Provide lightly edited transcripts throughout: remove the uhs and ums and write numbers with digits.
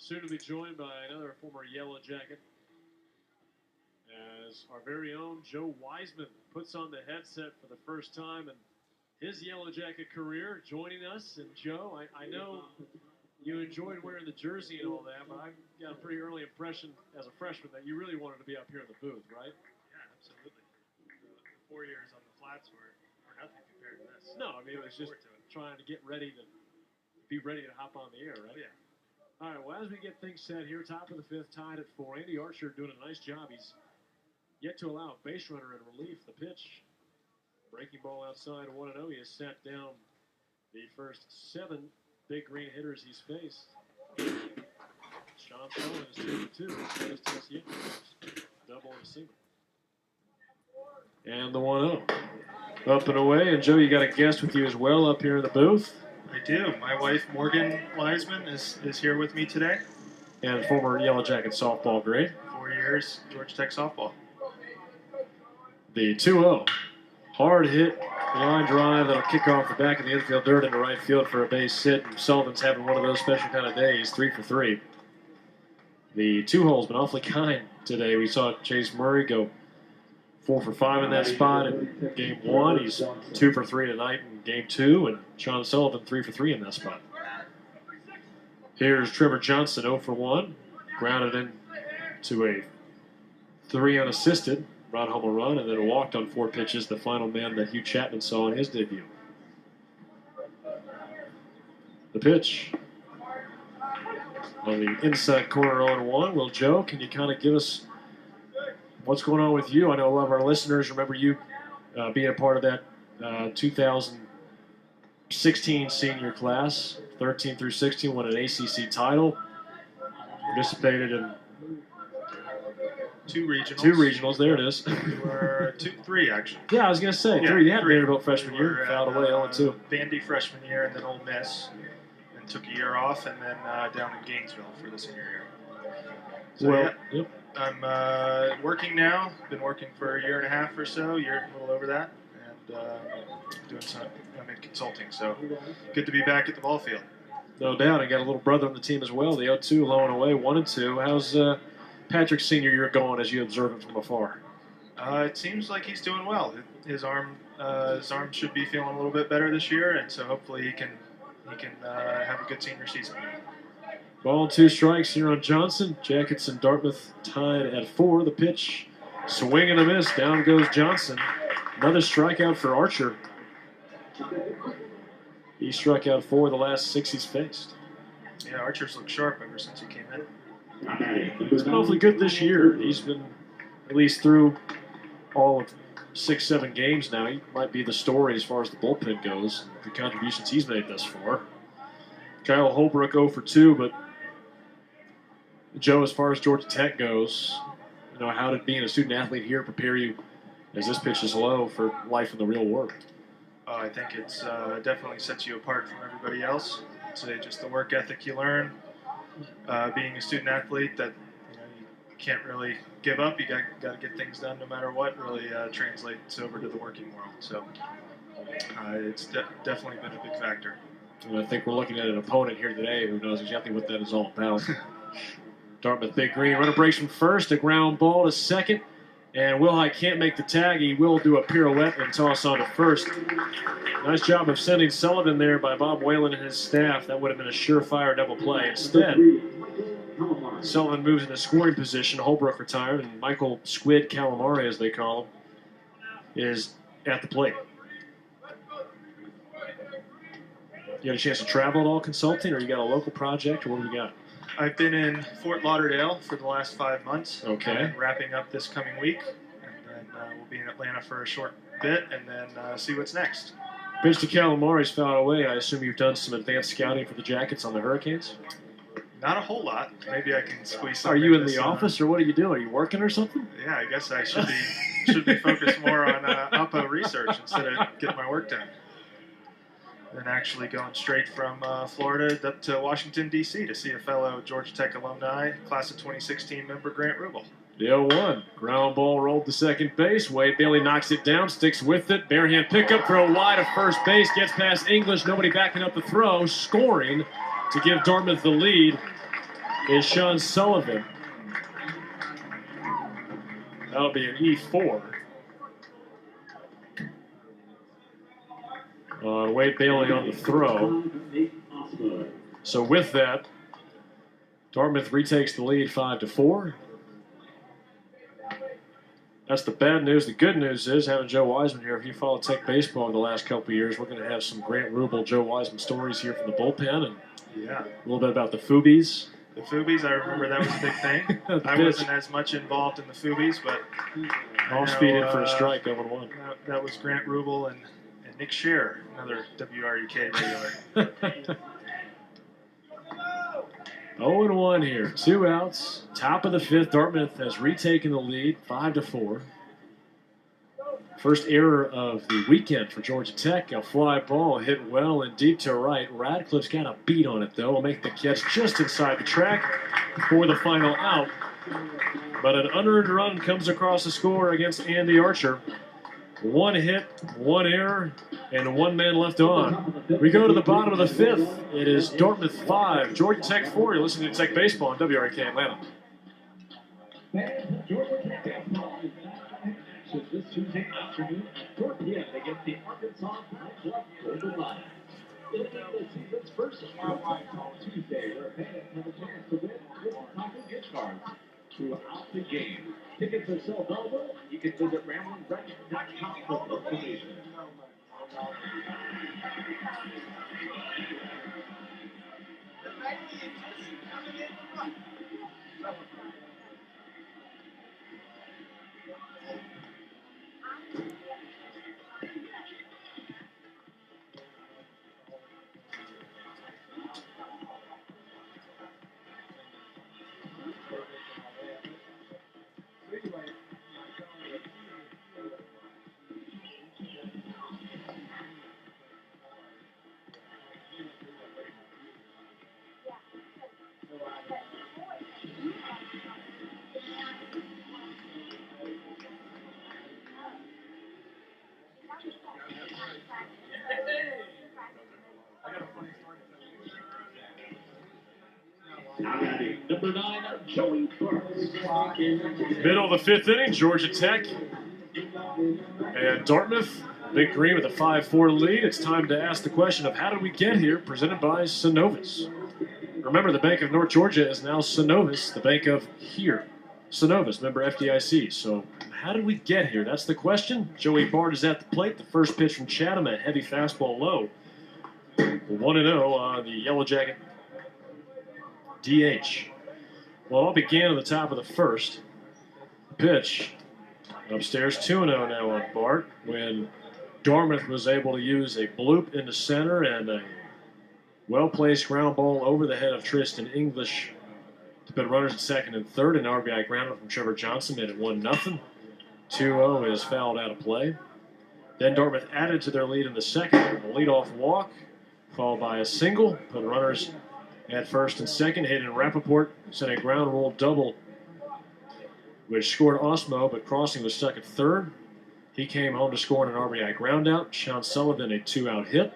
soon to be joined by another former Yellow Jacket, as our very own Joe Wiseman puts on the headset for the first time in his Yellow Jacket career, joining us. And Joe, I know you enjoyed wearing the jersey and all that, but I got a pretty early impression as a freshman that you really wanted to be up here in the booth, right? Yeah, absolutely. The 4 years on the flats were nothing compared to this. No, I mean, it was just trying to get ready to be ready to hop on the air, right? Oh, yeah. All right, well, as we get things set here, top of the fifth, tied at 4. Andy Archer doing a nice job. He's yet to allow a base runner in relief. The pitch, breaking ball outside 1-0. He has sat down the first 7 big green hitters he's faced. Sean Sullivan is 2-2. Double and a single. And the 1-0. Up and away. And Joe, you got a guest with you as well up here in the booth. I do. My wife, Morgan Wiseman, is here with me today. And former Yellow Jacket softball grade. 4 years, Georgia Tech softball. The 2-0. Hard hit, line drive that'll kick off the back of the infield dirt into right field for a base hit. And Sullivan's having one of those special kind of days, 3 for 3. The 2-hole's been awfully kind today. We saw Chase Murray go 4 for 5 in that spot in game 1. He's 2 for 3 tonight in game 2, and Sean Sullivan 3 for 3 in that spot. Here's Trevor Johnson 0 for 1, grounded in to a 3 unassisted, brought home a run, and then walked on 4 pitches, the final man that Hugh Chapman saw in his debut. The pitch on the inside corner 0-1. Well, Joe, can you kind of give us what's going on with you? I know a lot of our listeners remember you being a part of that 2016 senior class, 13 through 16, won an ACC title, participated in 2 regionals. 2 regionals, there it is. Or 3 actually. Yeah, I was going to say, yeah, 3. You had 3. Vanderbilt freshman year, fouled away 0-2. Vandy freshman year, and then Ole Miss, and took a year off, and then down in Gainesville for the senior year. So, well, yeah. yep. I'm working now. Been working for a year and a half or so, a little over that, and I'm in consulting. So good to be back at the ball field. No doubt. I got a little brother on the team as well. The 0-2, low and away, 1-2. How's Patrick's senior year going as you observe him from afar? It seems like he's doing well. His arm should be feeling a little bit better this year, and so hopefully he can have a good senior season. Ball and 2 strikes here on Johnson. Jackets and Dartmouth tied at 4. The pitch, swing and a miss. Down goes Johnson. Another strikeout for Archer. He struck out 4 of the last 6 he's faced. Yeah, Archer's looked sharp ever since he came in. He's been awfully good this year. He's been at least through all of 6-7 games now. He might be the story as far as the bullpen goes, the contributions he's made thus far. Kyle Holbrook 0 for 2, but Joe, as far as Georgia Tech goes, how did being a student athlete here prepare you as this pitch is low for life in the real world? I think it's definitely sets you apart from everybody else. So just the work ethic you learn, being a student athlete, that you can't really give up. You got to get things done no matter what. Really translates over to the working world. So it's definitely been a big factor. And I think we're looking at an opponent here today who knows exactly what that is all about. Dartmouth big green. Runner breaks from first. A ground ball to second. And Wilhite can't make the tag. He will do a pirouette and toss on to first. Nice job of sending Sullivan there by Bob Whalen and his staff. That would have been a surefire double play. Instead, Sullivan moves into scoring position. Holbrook retired, and Michael Squid Calamari, as they call him, is at the plate. You had a chance to travel at all consulting, or you got a local project, or what do we got? I've been in Fort Lauderdale for the last 5 months. Okay. Wrapping up this coming week, and then we'll be in Atlanta for a short bit, and then see what's next. Pitch to Calamari's fouled away. I assume you've done some advanced scouting for the Jackets on the Hurricanes? Not a whole lot. Maybe I can squeeze Are something. you in the office, or what are you doing? Are you working or something? Yeah, I guess I should be focused more on UPA research instead of getting my work done. Then actually going straight from Florida up to Washington, D.C. to see a fellow Georgia Tech alumni, class of 2016 member Grant Rubel. The 0-1. Ground ball rolled to second base. Wade Bailey knocks it down, sticks with it. Barehand pickup, throw wide of first base. Gets past English. Nobody backing up the throw. Scoring to give Dartmouth the lead. is Sean Sullivan. That'll be an E4. Wade Bailey on the throw. So with that, Dartmouth retakes the lead 5-4. That's the bad news. The good news is having Joe Wiseman here. If you followed Tech baseball in the last couple of years, we're going to have some Grant Rubel, Joe Wiseman stories here from the bullpen, and a little bit about the Foobies. The Foobies, I remember that was a big thing. I wasn't as much involved in the Foobies, but off speed in for a strike, 0-1. That was Grant Rubel and Nick Shearer, another WRUK regular. 0-1 here. 2 outs. Top of the 5th. Dartmouth has retaken the lead 5-4. First error of the weekend for Georgia Tech. A fly ball hit well and deep to right. Radcliffe's got a beat on it, though. Will make the catch just inside the track for the final out. But an unearned run comes across the score against Andy Archer. 1 hit, 1 error, and 1 man left on. We go to the bottom of the 5th. It is Dartmouth 5, Georgia Tech 4. You're listening to Tech Baseball on WRK Atlanta. Georgia Tech baseball is back in action this Tuesday afternoon at 4 p.m. against the Arkansas High Club Golden Lions. It'll be the season's first spotlight on Tuesday, where fans have a chance to win Wisconsin gift cards throughout the game. Tickets are still available. You can visit RamblingWreck.com for more information. Number 9, Joey Burns. Middle of the 5th inning, Georgia Tech and Dartmouth. Big Green with a 5-4 lead. It's time to ask the question of how did we get here, presented by Synovus. Remember, the Bank of North Georgia is now Synovus, the bank of here. Synovus, member FDIC. So how did we get here? That's the question. Joey Bard is at the plate. The first pitch from Chatham, a heavy fastball low. 1-0 on the Yellow Jacket DH. Well, it all began at the top of the 1st. Pitch upstairs, 2-0 now on Bart, when Dartmouth was able to use a bloop into center and a well-placed ground ball over the head of Tristan English to put runners at 2nd and 3rd. An RBI ground from Trevor Johnson made it 1-0. 2-0 is fouled out of play. Then Dartmouth added to their lead in the 2nd. A leadoff walk, followed by a single, put runners at 1st and 2nd. Hayden Rappaport sent a ground rule double, which scored Osmo, but Crossing was stuck at 3rd. He came home to score on an RBI groundout. Sean Sullivan, a 2-out hit.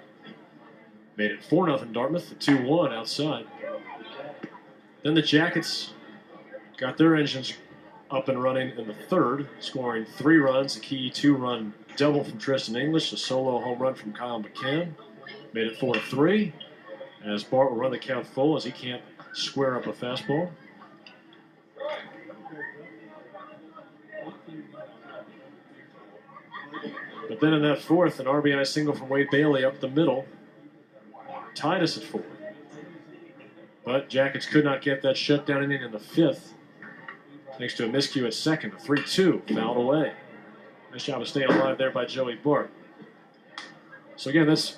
Made it 4-0 Dartmouth, a 2-1 outside. Then the Jackets got their engines up and running in the 3rd, scoring 3 runs, a key 2-run double from Tristan English, a solo home run from Kyle McCann. Made it 4-3. As Bart will run the count full as he can't square up a fastball. But then in that 4th, an RBI single from Wade Bailey up the middle tied us at 4. But Jackets could not get that shutdown inning in the 5th, thanks to a miscue at 2nd. A 3-2 fouled away. Nice job of staying alive there by Joey Bart. So again, that's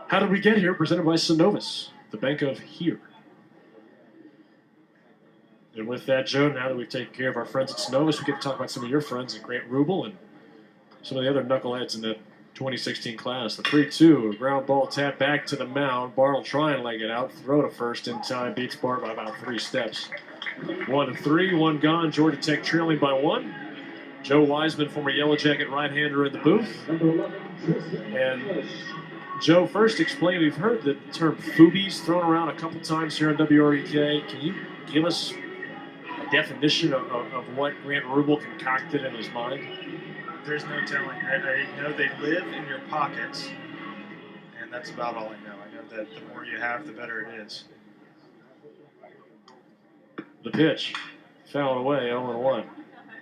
how did we get here, presented by Synovus, the bank of here. And with that, Joe, now that we've taken care of our friends at Synovus, we get to talk about some of your friends at Grant Rubel and some of the other knuckleheads in that 2016 class. The 3-2, a ground ball tap back to the mound. Bart will try and leg it out, throw to first in time, beats Bart by about 3 steps. 1-3, 1 gone. Georgia Tech trailing by 1. Joe Wiseman, former Yellow Jacket right-hander in the booth. And Joe, first explain, we've heard the term "foobies" thrown around a couple times here on WREK. Can you give us a definition of what Grant Rubel concocted in his mind? There's no telling. I know they live in your pockets, and that's about all I know. I know that the more you have, the better it is. The pitch. Fouled away, 0-1.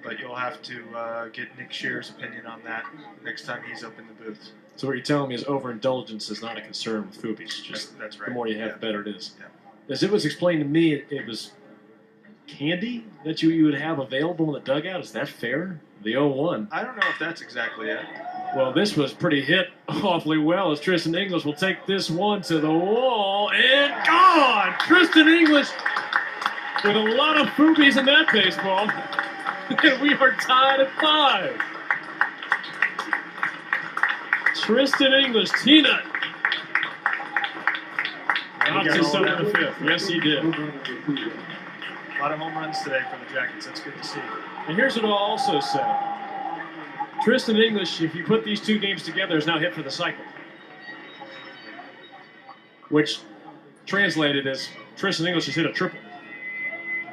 But you'll have to get Nick Shear's opinion on that next time he's up in the booth. So what you're telling me is overindulgence is not a concern with foobies. Just that's right. The more you have, the better it is. Yeah. As it was explained to me, it was candy that you would have available in the dugout. Is that fair? The 0-1. I don't know if that's exactly it. Well, this was pretty hit awfully well as Tristan English will take this one to the wall and gone! Tristan English with a lot of foobies in that baseball. And we are tied at 5. Tristan English, T-Nut. Knocks us up in the 5th. Yes, he did. A lot of home runs today for the Jackets. That's good to see. And here's what I'll also say. Tristan English, if you put these two games together, is now hit for the cycle. Which translated as Tristan English has hit a triple.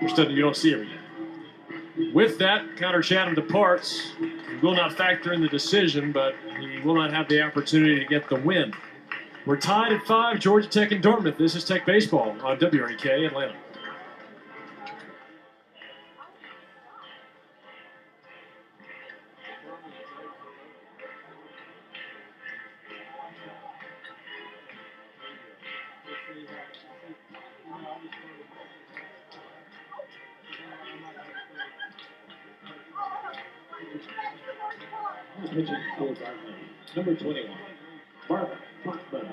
Which you don't see every day. With that, Connor Chatham departs. He will not factor in the decision, but he will not have the opportunity to get the win. We're tied at 5, Georgia Tech and Dartmouth. This is Tech Baseball on WREK Atlanta. Pitching for Dartmouth, number 21, Mark Bachman.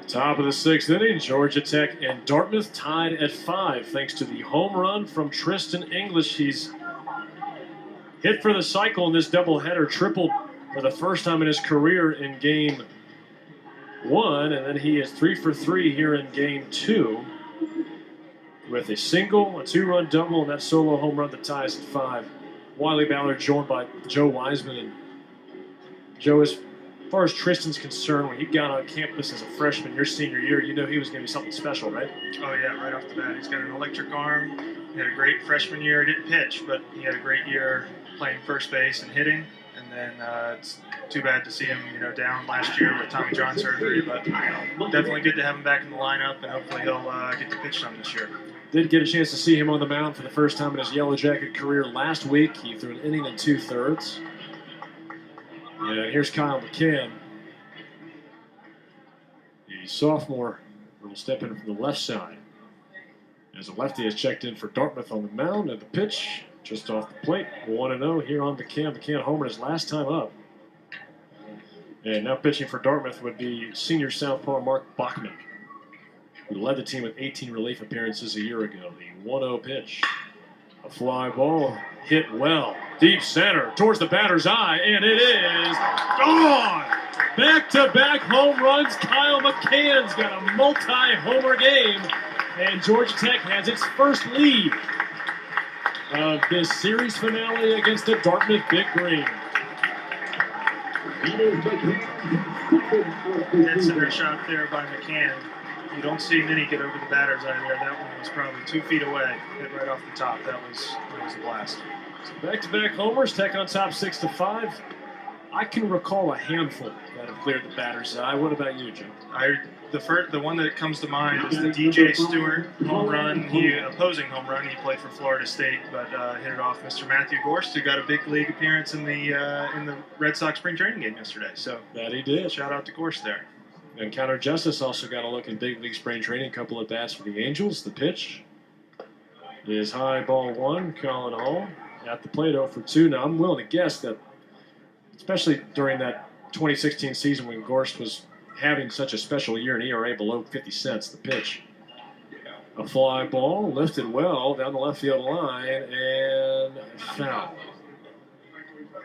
Top of the 6th inning, Georgia Tech and Dartmouth tied at 5 thanks to the home run from Tristan English. He's hit for the cycle in this doubleheader, tripled for the first time in his career in Game 1, and then he is 3 for 3 here in Game 2 with a single, a 2-run double, and that solo home run that ties at 5. Wiley Ballard joined by Joe Wiseman. And Joe, as far as Tristan's concerned, when he got on campus as a freshman your senior year, you know he was going to be something special, right? Oh, yeah, right off the bat. He's got an electric arm. He had a great freshman year. Didn't pitch, but he had a great year playing first base and hitting. And then it's too bad to see him, down last year with Tommy John surgery. But definitely good to have him back in the lineup, and hopefully he'll get to pitch some this year. Did get a chance to see him on the mound for the first time in his Yellow Jacket career last week. He threw an inning and 2/3. And here's Kyle McCann. The sophomore will step in from the left side. As a lefty has checked in for Dartmouth on the mound, and the pitch just off the plate. 1-0 here on McCann. McCann homered his last time up. And now pitching for Dartmouth would be senior southpaw Mark Bachman, who led the team with 18 relief appearances a year ago. The 1-0 pitch. A fly ball hit well. Deep center towards the batter's eye, and it is gone! Back-to-back home runs. Kyle McCann's got a multi-homer game, and Georgia Tech has its first lead of this series finale against the Dartmouth Big Green. Dead center shot there by McCann. You don't see many get over the batter's eye there. That one was probably 2 feet away. Hit right off the top. That was a blast. So back-to-back homers. Tech on top 6-5. I can recall a handful that have cleared the batter's eye. What about you, Joe? I the one that comes to mind is the DJ Stewart home run. Opposing home run. He played for Florida State, but hit it off Mr. Matthew Gorst, who got a big league appearance in the Red Sox spring training game yesterday. So that he did. Shout out to Gorst there. And Connor Justice also got a look in big league spring training. A couple of bats for the Angels. The pitch is high, ball one. Colin Hall at the plate, 0 for 2. Now I'm willing to guess that, especially during that 2016 season when Gorst was having such a special year, in ERA below 50 cents, the pitch. A fly ball, lifted well down the left field line, and foul.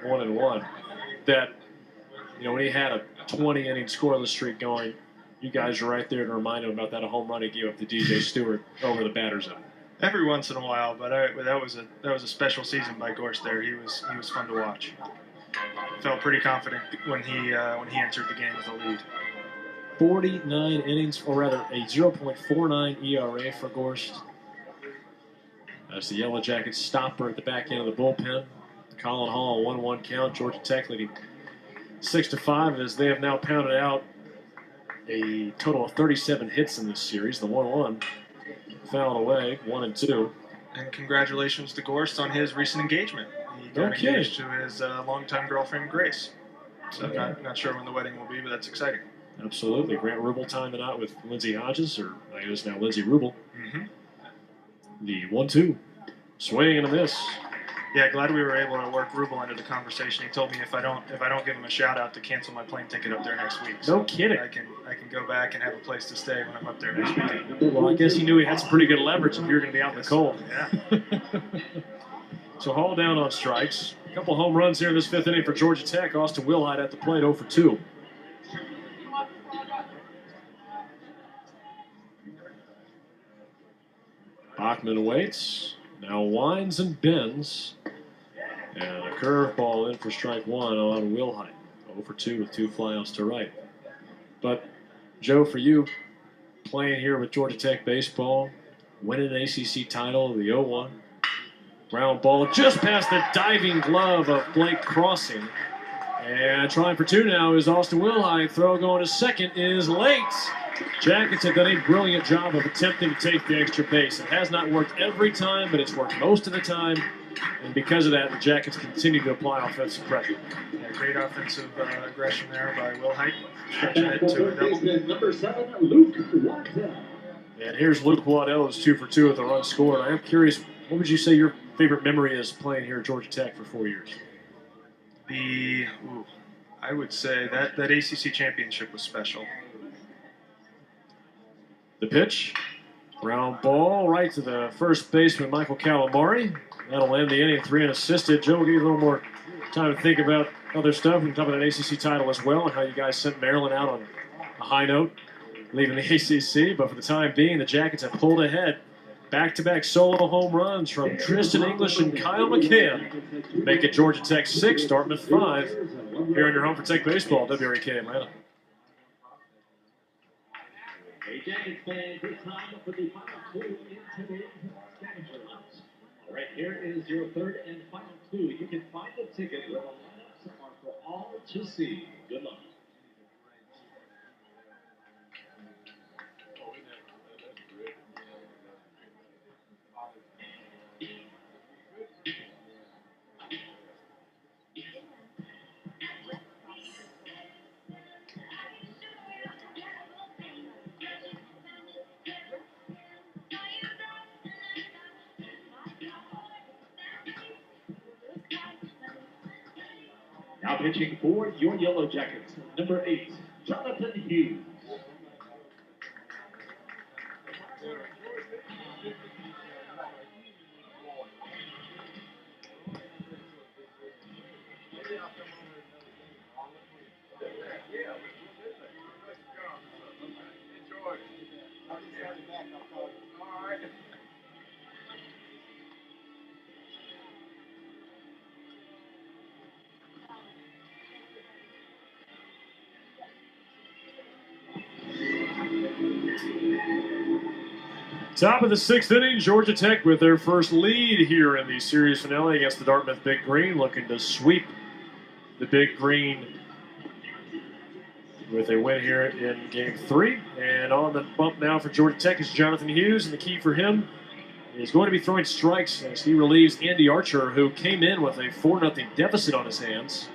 1-1. That, when he had a 20-inning scoreless streak going, you guys are right there to remind him about that home run he gave up to DJ Stewart over the batter's zone. Every once in a while, but that was a special season by Gorst there. He was fun to watch. Felt pretty confident when he entered the game with a lead. 49 innings, or rather a 0.49 ERA for Gorst. That's the Yellow Jackets stopper at the back end of the bullpen. Colin Hall, 1-1 count. Georgia Tech leading 6-5 as they have now pounded out a total of 37 hits in this series. The 1-1 fouled away, 1-2. And congratulations to Gorst on his recent engagement. He got engaged to his longtime girlfriend, Grace. So not sure when the wedding will be, but that's exciting. Absolutely. Grant Rubel timing out with Lindsey Hodges, or I guess now Lindsey Rubel. Mm-hmm. The 1-2. Swing and a miss. Yeah, glad we were able to work Rubel into the conversation. He told me if I don't give him a shout out to cancel my plane ticket up there next week. So no kidding. I can go back and have a place to stay when I'm up there next weekend. Well, I guess he knew he had some pretty good leverage if you were going to be out in the cold. Yeah. So Hall down on strikes. A couple home runs here in this 5th inning for Georgia Tech. Austin Wilhite at the plate, 0 for 2. Bachman waits. Now winds and bends. And a curveball in for strike 1 on Wilhite. 0 for 2 with 2 flyouts to right. But, Joe, for you, playing here with Georgia Tech baseball, winning an ACC title, the 0-1. Ground ball just past the diving glove of Blake Crossing. And trying for 2 now is Austin Wilhite. Throw going to second is late. Jackets have done a brilliant job of attempting to take the extra base. It has not worked every time, but it's worked most of the time. And because of that, the Jackets continue to apply offensive pressure. Yeah, great offensive aggression there by Wilhite. Stretching it to a double. Number 7, Luke Waddell. And here's Luke Waddell, who's 2 for 2 with a run scored. I am curious, what would you say your favorite memory is playing here at Georgia Tech for 4 years? I would say that ACC championship was special. The pitch, ground ball right to the first baseman, Michael Calamari. That'll end the inning, 3 unassisted. Joe will give you a little more time to think about other stuff and talk about an ACC title as well and how you guys sent Maryland out on a high note, leaving the ACC. But for the time being, the Jackets have pulled ahead. Back-to-back solo home runs from Tristan English and Kyle McCann. Make it Georgia Tech 6, Dartmouth 5. Here on your home for Tech Baseball, WREK Atlanta. A Jackets fan, this time for the final 2 in today's scavenger hunt. All right, here is your 3rd and final 2. You can find the ticket where the lineups are for all to see. Good luck. Now pitching for your Yellow Jackets, number 8, Jonathan Hughes. Top of the 6th inning, Georgia Tech with their first lead here in the series finale against the Dartmouth Big Green, looking to sweep the Big Green with a win here in Game 3. And on the bump now for Georgia Tech is Jonathan Hughes, and the key for him is going to be throwing strikes as he relieves Andy Archer, who came in with a 4-0 deficit on his hands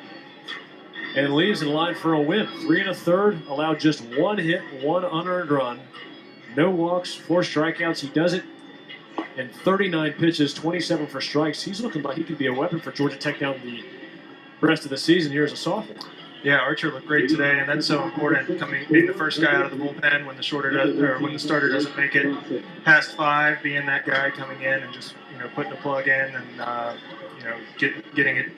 and leaves in line for a win. 3 1/3, allowed just 1 hit, 1 unearned run, no walks, 4 strikeouts. He does it in 39 pitches, 27 for strikes. He's looking like he could be a weapon for Georgia Tech down the rest of the season here as a sophomore. Yeah, Archer looked great today, and that's so important. Being the first guy out of the bullpen when the starter doesn't make it past 5, being that guy coming in and just putting a plug in and getting it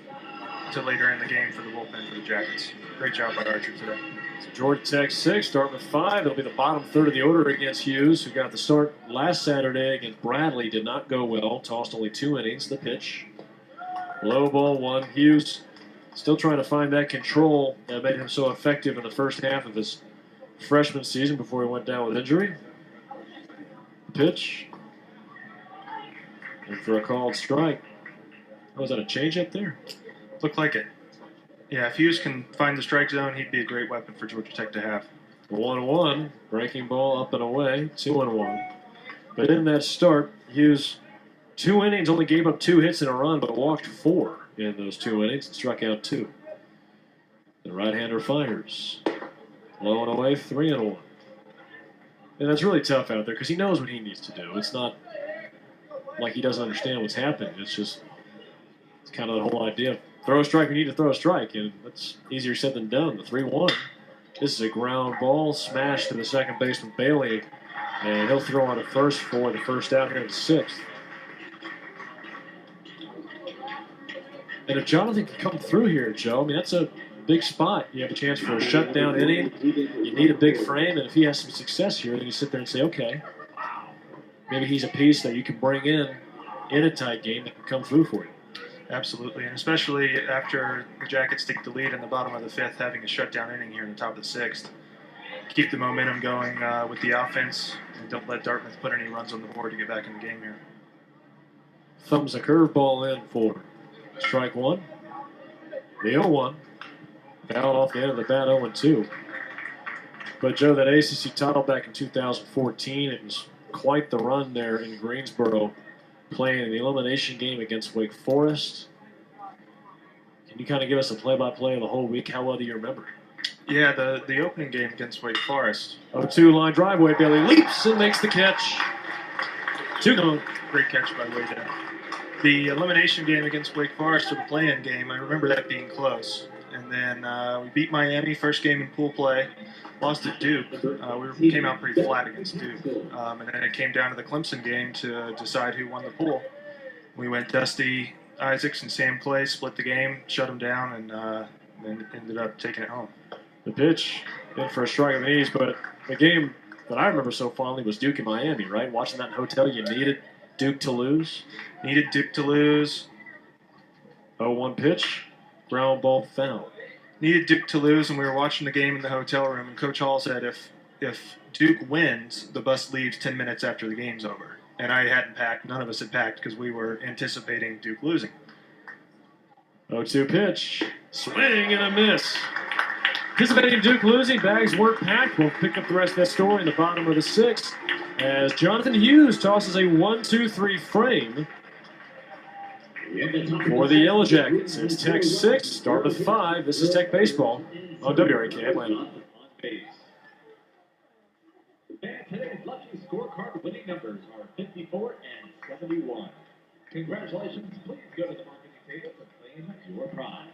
to later in the game for the bullpen for the Jackets. Great job by Archer today. So Georgia Tech 6, Dartmouth 5. It'll be the bottom third of the order against Hughes, who got the start last Saturday against Bradley. Did not go well. Tossed only 2 innings. The pitch. Low ball 1. Hughes still trying to find that control that made him so effective in the first half of his freshman season before he went down with injury. Pitch. And for a called strike. Oh, was that a changeup there? Looked like it. Yeah, if Hughes can find the strike zone, he'd be a great weapon for Georgia Tech to have. 1-1. Breaking ball up and away. 2-1. But in that start, Hughes, 2 innings, only gave up 2 hits and a run, but walked 4 in those 2 innings and struck out 2. The right-hander fires. Low and away, 3-1. And that's really tough out there because he knows what he needs to do. It's not like he doesn't understand what's happening. It's kind of the whole idea. Throw a strike, we need to throw a strike, and that's easier said than done. The 3-1. This is a ground ball smashed to the second baseman, Bailey, and he'll throw on a first for the first out here in the 6th. And if Jonathan can come through here, Joe, I mean, that's a big spot. You have a chance for a shutdown inning. You need a big frame, and if he has some success here, then you sit there and say, okay, maybe he's a piece that you can bring in a tight game that can come through for you. Absolutely, and especially after the Jackets take the lead in the bottom of the 5th, having a shutdown inning here in the top of the 6th. Keep the momentum going with the offense, and don't let Dartmouth put any runs on the board to get back in the game here. Thumbs a curveball in for strike 1. The 0-1. Fouled off the end of the bat, 0-2. But, Joe, that ACC title back in 2014, it was quite the run there in Greensboro, playing in the elimination game against Wake Forest. Can you kind of give us a play-by-play of the whole week? How well do you remember? Yeah, the opening game against Wake Forest. 0-2 line driveway. Bailey leaps and makes the catch. 2-0. Great catch by Wade there. The elimination game against Wake Forest, or the play-in game, I remember that being close. And then we beat Miami, first game in pool play. Lost at Duke. We came out pretty flat against Duke. And then it came down to the Clemson game to decide who won the pool. We went Dusty Isaacs and Sam Clay, split the game, shut them down, and then ended up taking it home. The pitch in for a strike on the knees, but the game that I remember so fondly was Duke and Miami, right? Watching that in the hotel, you needed Duke to lose. Needed Duke to lose. 0-1 pitch, ground ball foul. Needed Duke to lose, and we were watching the game in the hotel room, and Coach Hall said if Duke wins, the bus leaves 10 minutes after the game's over. And I hadn't packed. None of us had packed because we were anticipating Duke losing. 0-2 pitch, swing and a miss. Anticipating Duke losing, bags weren't packed. We'll pick up the rest of that story in the bottom of the 6th as Jonathan Hughes tosses a 1-2-3 frame for the Yellow Jackets. It's Tech 6, Dartmouth 5. This is Tech Baseball on WRAK Atlanta. And today's lucky scorecard winning numbers are 54 and 71. Congratulations. Please go to the marketing table to claim your prize.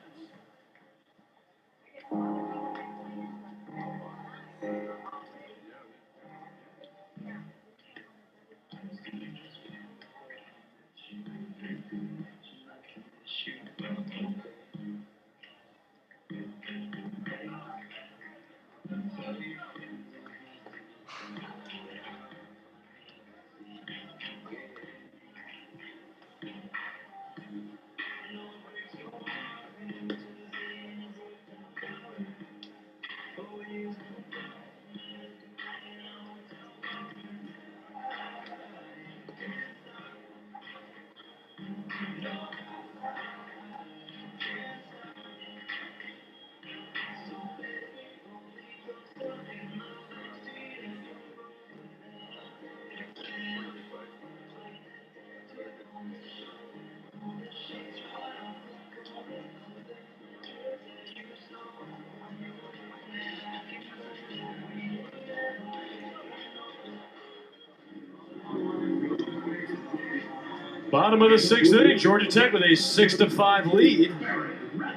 Bottom of the 6th inning, Georgia Tech with a 6-5 lead.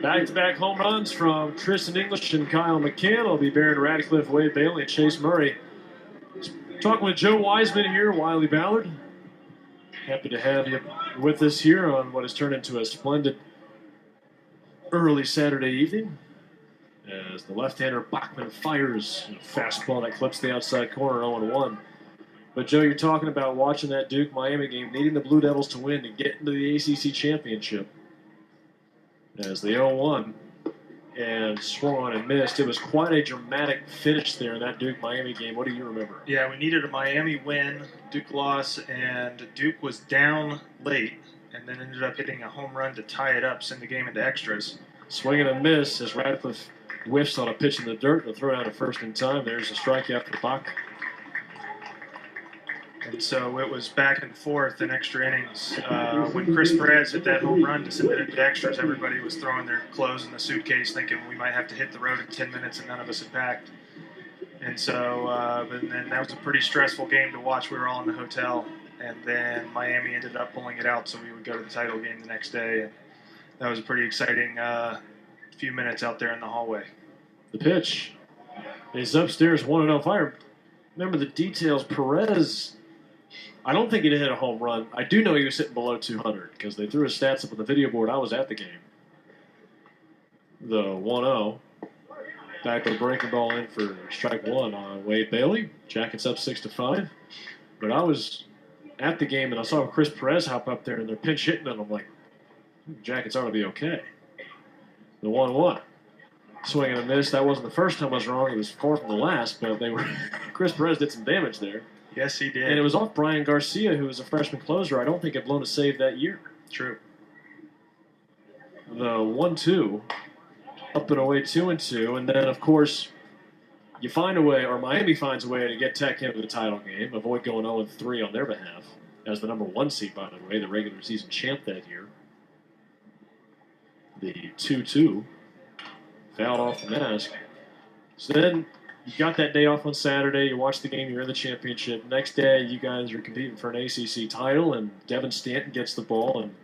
Back-to-back home runs from Tristan English and Kyle McCann. It'll be Barron Radcliffe, Wade Bailey, and Chase Murray. Talking with Joe Wiseman here, Wiley Ballard. Happy to have you with us here on what has turned into a splendid early Saturday evening. As the left-hander Bachman fires a fastball that clips the outside corner, 0-1. But, Joe, you're talking about watching that Duke-Miami game, needing the Blue Devils to win to get into the ACC championship. As the 0-1 and swung on and missed. It was quite a dramatic finish there in that Duke-Miami game. What do you remember? Yeah, we needed a Miami win, Duke loss, and Duke was down late and then ended up hitting a home run to tie it up, send the game into extras. Swing and a miss as Radcliffe whiffs on a pitch in the dirt. They'll throw down a first in time. There's a strikeout for Bach. And so it was back and forth in extra innings. When Chris Perez hit that home run to send it into extras, everybody was throwing their clothes in the suitcase thinking we might have to hit the road in 10 minutes and none of us had packed. And so and then that was a pretty stressful game to watch. We were all in the hotel. And then Miami ended up pulling it out so we would go to the title game the next day. And that was a pretty exciting few minutes out there in the hallway. The pitch is upstairs 1-0. If I remember the details, Perez, I don't think he hit a home run. I do know he was sitting below 200 because they threw his stats up on the video board. I was at the game. The 1-0. Back with a breaking ball in for strike one on Wade Bailey. Jackets up 6-5. But I was at the game and I saw Chris Perez hop up there and they're pinch hitting and I'm like, Jackets ought to be okay. The 1-1. Swing and a miss. That wasn't the first time I was wrong. It was far from the last, but they were. Chris Perez did some damage there. Yes, he did. And it was off Brian Garcia, who was a freshman closer. I don't think had blown a save that year. True. The 1-2, up and away 2-2, and then of course you find a way, or Miami finds a way to get Tech into the title game, avoid going 0-3 on their behalf as the number 1 seed, by the way, the regular season champ that year. The 2-2, fouled off the mask. So then you got that day off on Saturday. You watch the game. You're in the championship. Next day, you guys are competing for an ACC title, and Devin Stanton gets the ball. And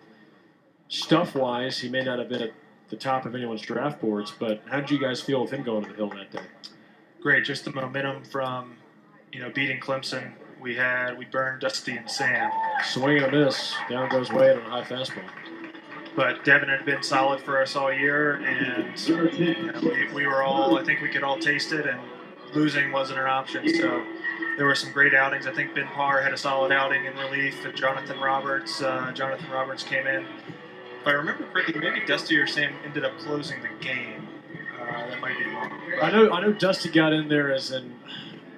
stuff-wise, he may not have been at the top of anyone's draft boards, but how did you guys feel with him going to the hill that day? Great. Just the momentum from, beating Clemson. We burned Dusty and Sam. Swing and a miss. Down goes Wade on a high fastball. But Devin had been solid for us all year, and we were all, I think we could all taste it, and losing wasn't an option. So there were some great outings. I think Ben Parr had a solid outing in relief, and Jonathan Roberts came in. If I remember correctly, maybe Dusty or Sam ended up closing the game. That might be wrong. I know Dusty got in there as an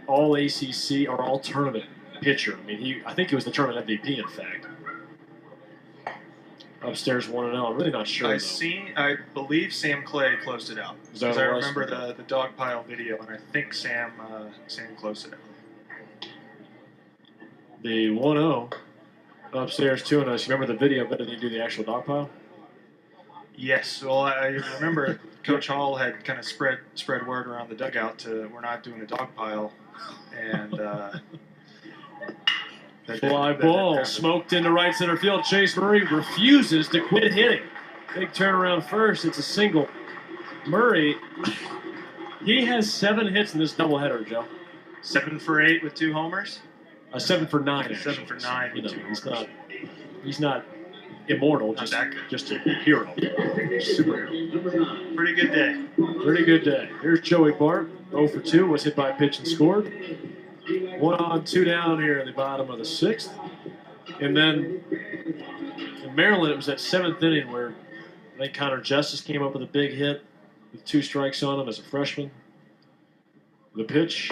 all ACC or all tournament pitcher. I mean, I think he was the tournament MVP, in fact. Upstairs 1-0. I'm really not sure. I believe Sam Clay closed it out. Because I remember the dog pile video, and I think Sam closed it out. The 1-0 upstairs 2-0. You remember the video better than you do the actual dog pile? Yes. Well, I remember Coach Hall had kind of spread word around the dugout to we're not doing a dog pile, and. Fly ball smoked into right center field. Chase Murray refuses to quit hitting. Big turnaround first. It's a single. Murray, he has 7 hits in this doubleheader, Joe. 7 for 8 with 2 homers? 7 for 9. 7 for 9 with 2 homers. He's not immortal, not just a hero. Superhero. Pretty good day. Pretty good day. Here's Joey Bart. 0 for 2. Was hit by a pitch and scored. 1 on, 2 down here in the bottom of the 6th. And then in Maryland, it was that 7th inning where I think Connor Justice came up with a big hit with 2 strikes on him as a freshman. The pitch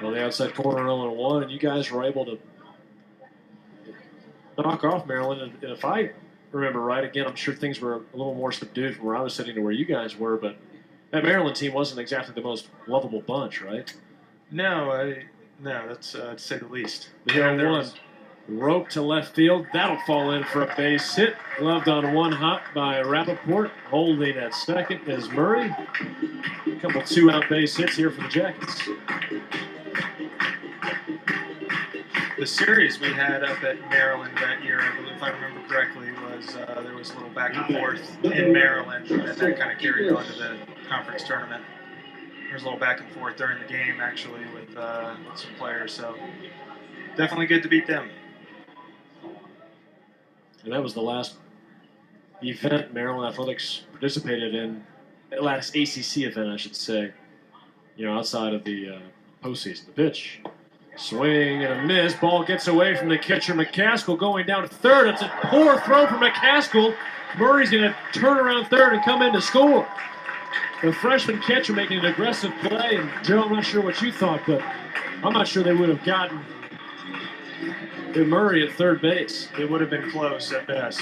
on the outside corner, 0-1, and you guys were able to knock off Maryland. And if I remember right, again, I'm sure things were a little more subdued from where I was sitting to where you guys were, but that Maryland team wasn't exactly the most lovable bunch, right? No, that's to say the least. The 0-1, rope to left field. That'll fall in for a base hit. Gloved on 1 hop by Rappaport. Holding at second is Murray. A couple 2-out base hits here for the Jackets. the series we had up at Maryland that year, I believe, if I remember correctly, was there was a little back and forth in Maryland, and that kind of carried on to the conference tournament. There was a little back and forth during the game, actually, with some players. So definitely good to beat them. And that was the last event Maryland Athletics participated in, the last ACC event, I should say, outside of the postseason. The pitch, swing and a miss. Ball gets away from the catcher, McCaskill, going down to third. It's a poor throw from McCaskill. Murray's going to turn around third and come in to score. The freshman catcher making an aggressive play. And Joe, I'm not sure what you thought, but I'm not sure they would have gotten Murray at third base. It would have been close at best.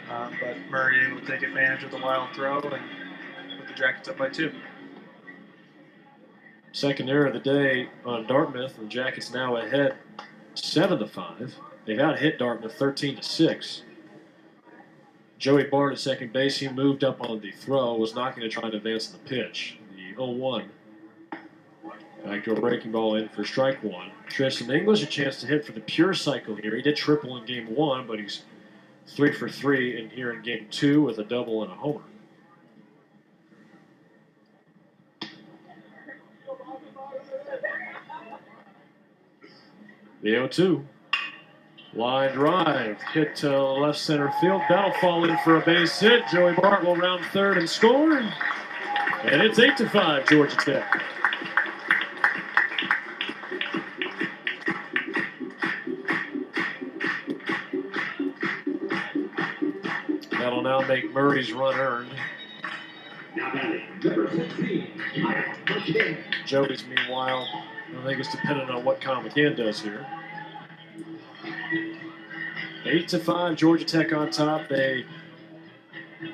But Murray able to take advantage of the wild throw and put the Jackets up by 2. Second error of the day on Dartmouth, and Jackets now ahead 7-5. They've out-hit Dartmouth 13-6. Joey Bart at second base, he moved up on the throw, was not going to try to advance the pitch. The 0-1. Back to a breaking ball in for strike 1. Tristan English a chance to hit for the pure cycle here. He did triple in game 1, but he's 3 for 3 in here in game 2 with a double and a homer. The 0-2. Line drive, hit to left center field. That'll fall in for a base hit. Joey Bart will round third and score. And it's 8-5, Georgia Tech. That'll now make Murray's run earned. Joey's, meanwhile, I think it's dependent on what Kyle McCann does here. 8-5, Georgia Tech on top. They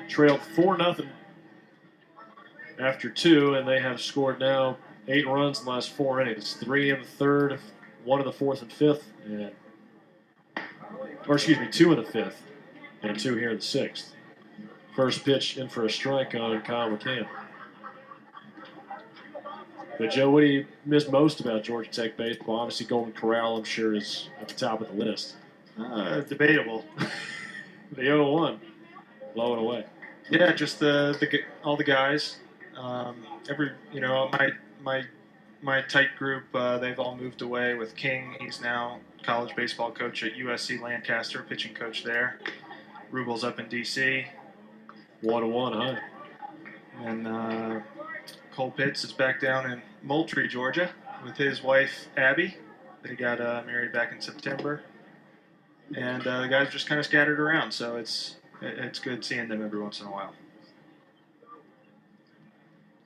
trailed 4-0 after 2, and they have scored now 8 runs in the last 4 innings. 3 in the third, 1 in the fourth and fifth, 2 in the fifth, and 2 here in the sixth. First pitch in for a strike on Kyle McCann. But, Joe, what do you miss most about Georgia Tech baseball? Obviously, Golden Corral, I'm sure, is at the top of the list. Debatable. The 0-1, low and away. Yeah, just all the guys. My tight group, they've all moved away. With King, he's now college baseball coach at USC Lancaster, pitching coach there. Rubel's up in D.C. 1-1, huh? And Cole Pitts is back down in Moultrie, Georgia, with his wife Abby. They got married back in September. And the guys just kind of scattered around, so it's good seeing them every once in a while.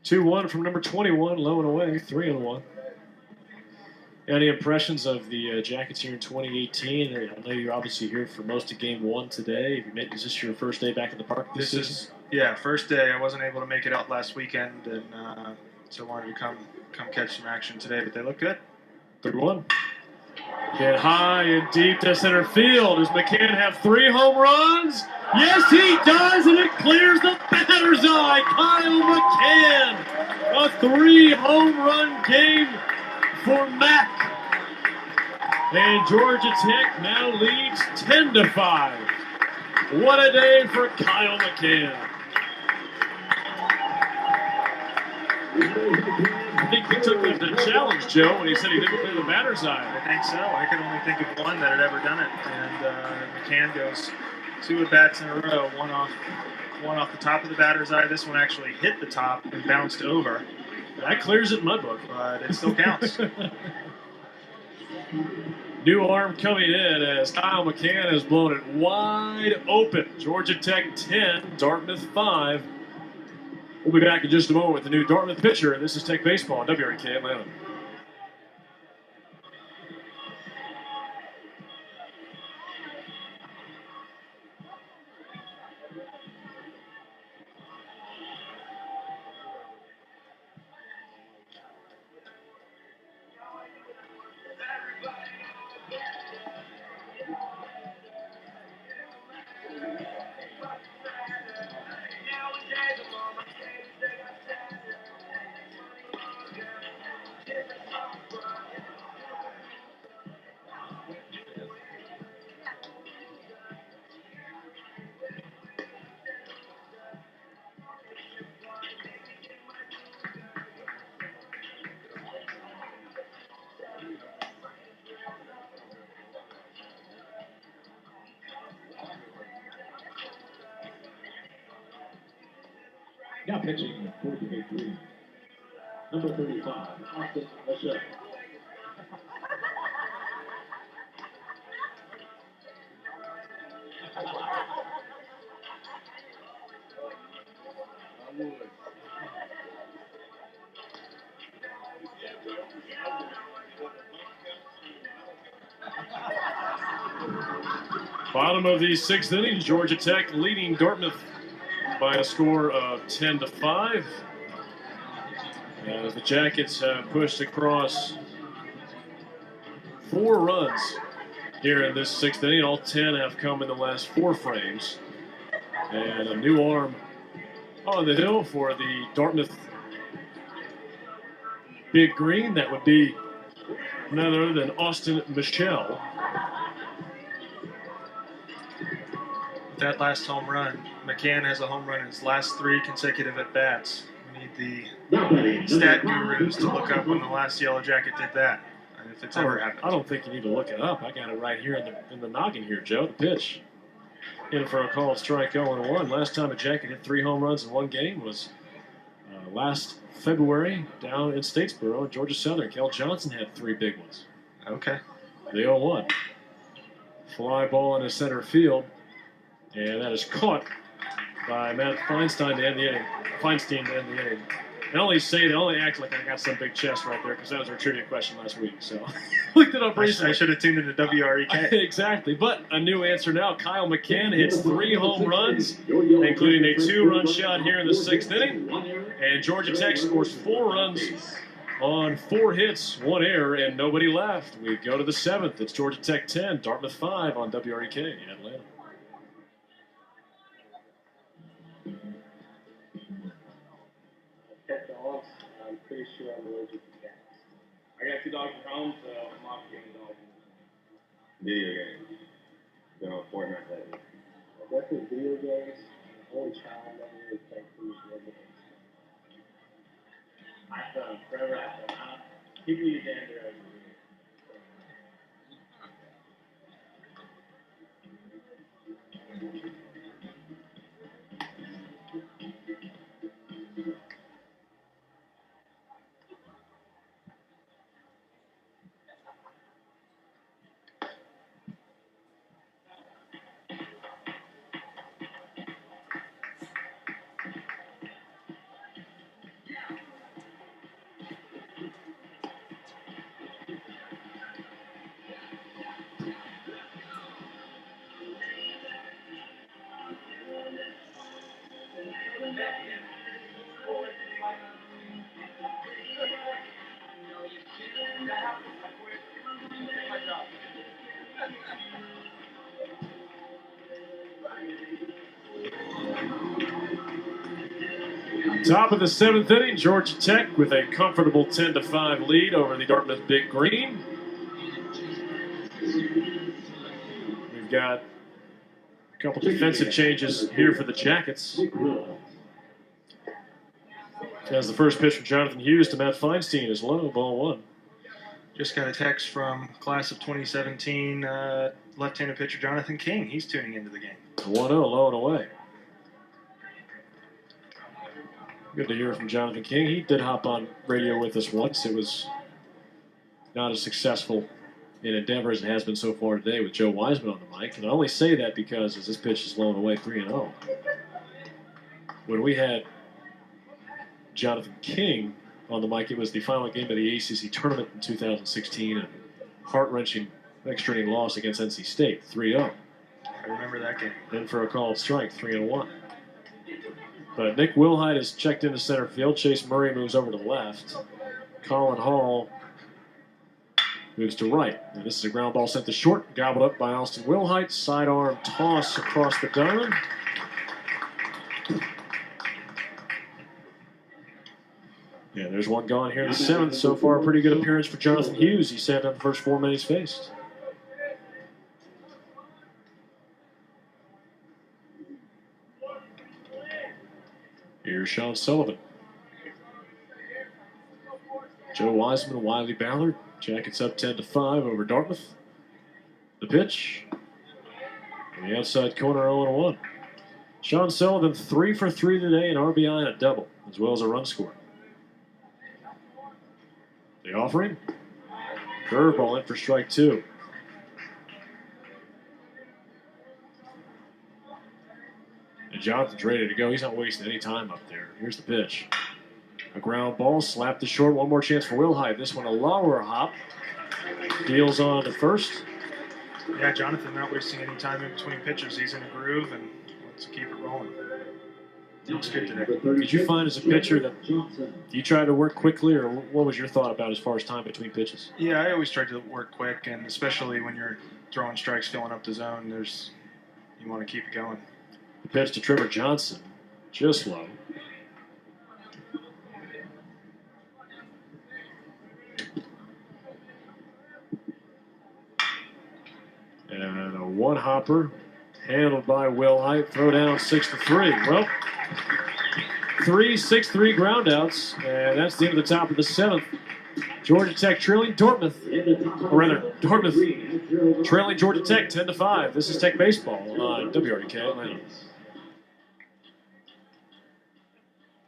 2-1 from number 21, low and away, 3-1. Any impressions of the Jackets here in 2018? I know you're obviously here for most of Game 1 today. Is this your first day back in the park this season? First day. I wasn't able to make it out last weekend, and so I wanted to come catch some action today, but they look good. 3-1. Hit high and deep to center field. Does McCann have 3 home runs? Yes, he does, and it clears the batter's eye. Kyle McCann, a 3-home run game for Mac. And Georgia Tech now leads 10-5. What a day for Kyle McCann. I think he took it as a challenge, Joe, when he said he didn't clear the batter's eye. I think so. I could only think of one that had ever done it. And McCann goes 2 at-bats in a row, one off the top of the batter's eye. This one actually hit the top and bounced over. That clears it in my book. But it still counts. New arm coming in as Kyle McCann has blown it wide open. Georgia Tech 10, Dartmouth 5. We'll be back in just a moment with the new Dartmouth pitcher. This is Tech Baseball on WRK Atlanta. Now pitching for the big three. Number 35, Austin Michelle. Bottom of the sixth inning, Georgia Tech leading Dartmouth by a score of 10-5. As the Jackets have pushed across 4 runs here in this sixth inning. All 10 have come in the last 4 frames. And a new arm on the hill for the Dartmouth Big Green. That would be none other than Austin Michelle. That last home run, McCann has a home run in his last 3 consecutive at-bats. We need the stat gurus to look up when the last Yellow Jacket did that, and if it's ever happened. I don't think you need to look it up. I got it right here in the noggin here, Joe. The pitch. In for a called strike 0-1. Last time a Jacket hit 3 home runs in one game was last February down in Statesboro at Georgia Southern. Kel Johnson had 3 big ones. Okay. The 0-1. Fly ball into center field. And that is caught by Matt Feinstein to end the inning. Feinstein to end the inning. They only act like I got some big chest right there because that was our trivia question last week. So looked it up recently. I should have tuned into WREK. Exactly. But a new answer now. Kyle McCann hits 3 home runs, including a 2-run shot here in the 6th inning. And Georgia Tech scores 4 runs on 4 hits, 1 error, and nobody left. We go to the 7th. It's Georgia Tech 10, Dartmouth 5 on WREK in Atlanta. Pet dogs, I'm pretty sure I'm allergic to cats. I got 2 dogs at home, so I'm off getting dogs. Video games. Been on Fortnite lately. Definitely video games. The only child memory is playing Cruise World. iPhone, forever iPhone. People use Android. Top of the 7th inning, Georgia Tech with a comfortable 10-5 lead over the Dartmouth Big Green. We've got a couple defensive changes here for the Jackets. As the first pitch from Jonathan Hughes to Matt Feinstein is low, ball 1. Just got a text from class of 2017 left-handed pitcher Jonathan King. He's tuning into the game. 1-0, low and away. Good to hear from Jonathan King. He did hop on radio with us once. It was not as successful an endeavor as it has been so far today with Joe Wiseman on the mic. And I only say that because as this pitch is low and away 3-0. When we had Jonathan King on the mic, it was the final game of the ACC tournament in 2016, a heart-wrenching extra inning loss against NC State, 3-0. I remember that game. In for a called strike, 3-1. But Nick Wilhite is checked into center field. Chase Murray moves over to left. Colin Hall moves to right. And this is a ground ball sent to short, gobbled up by Austin Wilhite. Sidearm toss across the diamond. Yeah, there's one gone here in the 7th. So far, a pretty good appearance for Jonathan Hughes. He sat down the first 4 men he's faced. Here's Sean Sullivan. Joe Wiseman, Wiley Ballard. Jackets up 10-5 over Dartmouth. The pitch. On the outside corner, 0-1. Sean Sullivan 3 for 3 today, an RBI and a double, as well as a run score. The offering. Curveball in for strike 2. And Jonathan's ready to go. He's not wasting any time up there. Here's the pitch. A ground ball, slapped to short. One more chance for Wilhite. This one a lower hop. Deals on to first. Yeah, Jonathan not wasting any time in between pitches. He's in a groove and wants to keep it rolling. Looks good today. Did you find as a pitcher that you tried to work quickly, or what was your thought about as far as time between pitches? Yeah, I always try to work quick, and especially when you're throwing strikes, filling up the zone, you want to keep it going. The pitch to Trevor Johnson, just low. And a one hopper handled by Wilhite. Throw down 6-3. Well, 3 6-3 groundouts, and that's the end of the top of the 7th. Georgia Tech trailing Dartmouth, or rather, Dartmouth trailing Georgia Tech 10-5. This is Tech Baseball on WRDK Atlanta.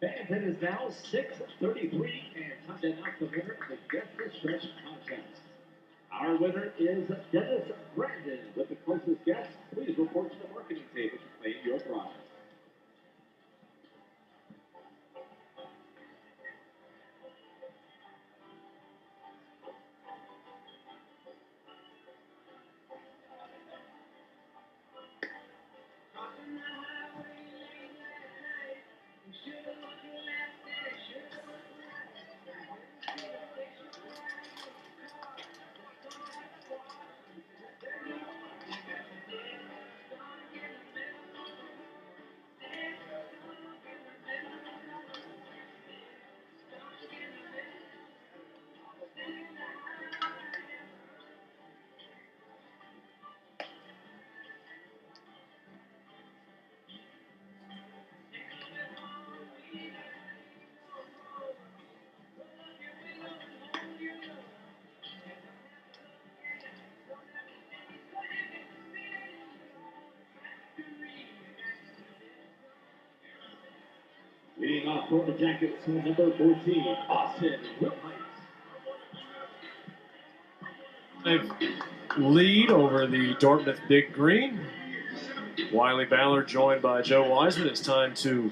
And it is now 6:33, and time to announce the winner of the Guess the Stretch contest. Our winner is Dennis Brandon. With the closest guess, please report to the marketing table to claim your prize. Leading off for the Jackets, number 14, Austin Wilhite. They lead over the Dartmouth Big Green. Wiley Ballard joined by Joe Wiseman. It's time to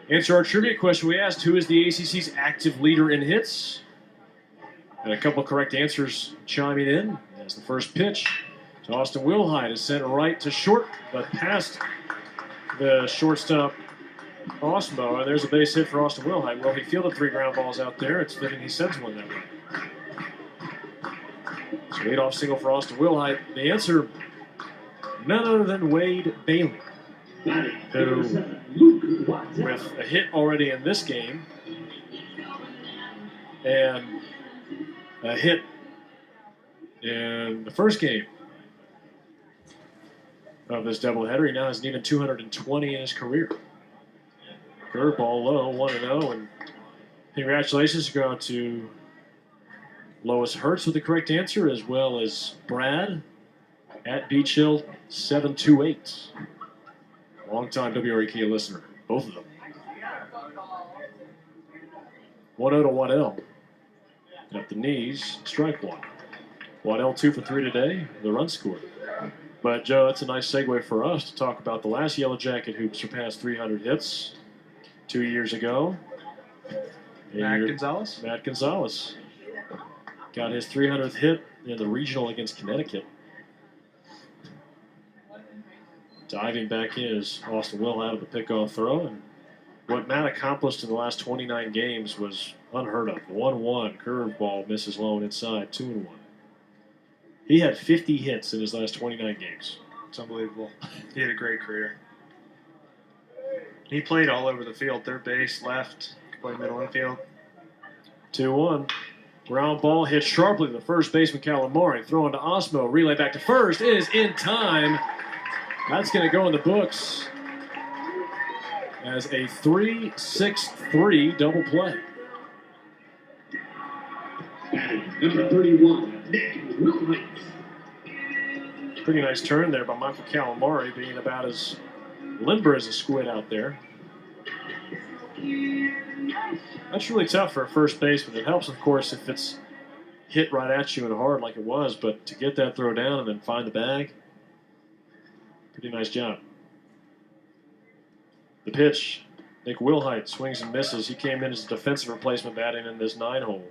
answer our trivia question. We asked, who is the ACC's active leader in hits? And a couple correct answers chiming in. As the first pitch to Austin Wilhite is sent right to short, but past the shortstop Osmo, and there's a base hit for Austin Wilhite. Well, he fielded 3 ground balls out there. It's fitting he sends one that way. So leadoff single for Austin Wilhite. The answer, none other than Wade Bailey, who, with a hit already in this game and a hit in the first game of this doubleheader, he now has an even 220 in his career. Curveball low, 1-0, and congratulations go out to Lois Hertz with the correct answer, as well as Brad at Beach Hill 728. Long-time WREK listener, both of them. 1-0 to Waddell. At the knees, strike one. Waddell 2 for 3 today, the run scored. But Joe, that's a nice segue for us to talk about the last Yellow Jacket who surpassed 300 hits 2 years ago. Matt Gonzalez? Matt Gonzalez got his 300th hit in the regional against Connecticut. Diving back in is Austin Will out of the pickoff throw. And what Matt accomplished in the last 29 games was unheard of. 1-1, curveball misses low and inside, 2-1. He had 50 hits in his last 29 games. It's unbelievable. He had a great career. He played all over the field, third base, left, played middle infield. 2-1. Ground ball hit sharply to the first baseman Calamari. Throwing to Osmo. Relay back to first is in time. That's going to go in the books as a 3-6-3 double play. Number 31, Nick Wilhite. Pretty nice turn there by Michael Calamari, being about as limber as a squid out there. That's really tough for a first baseman. It helps, of course, if it's hit right at you and hard like it was, but to get that throw down and then find the bag, pretty nice job. The pitch, Nick Wilhite swings and misses. He came in as a defensive replacement batting in this 9-hole.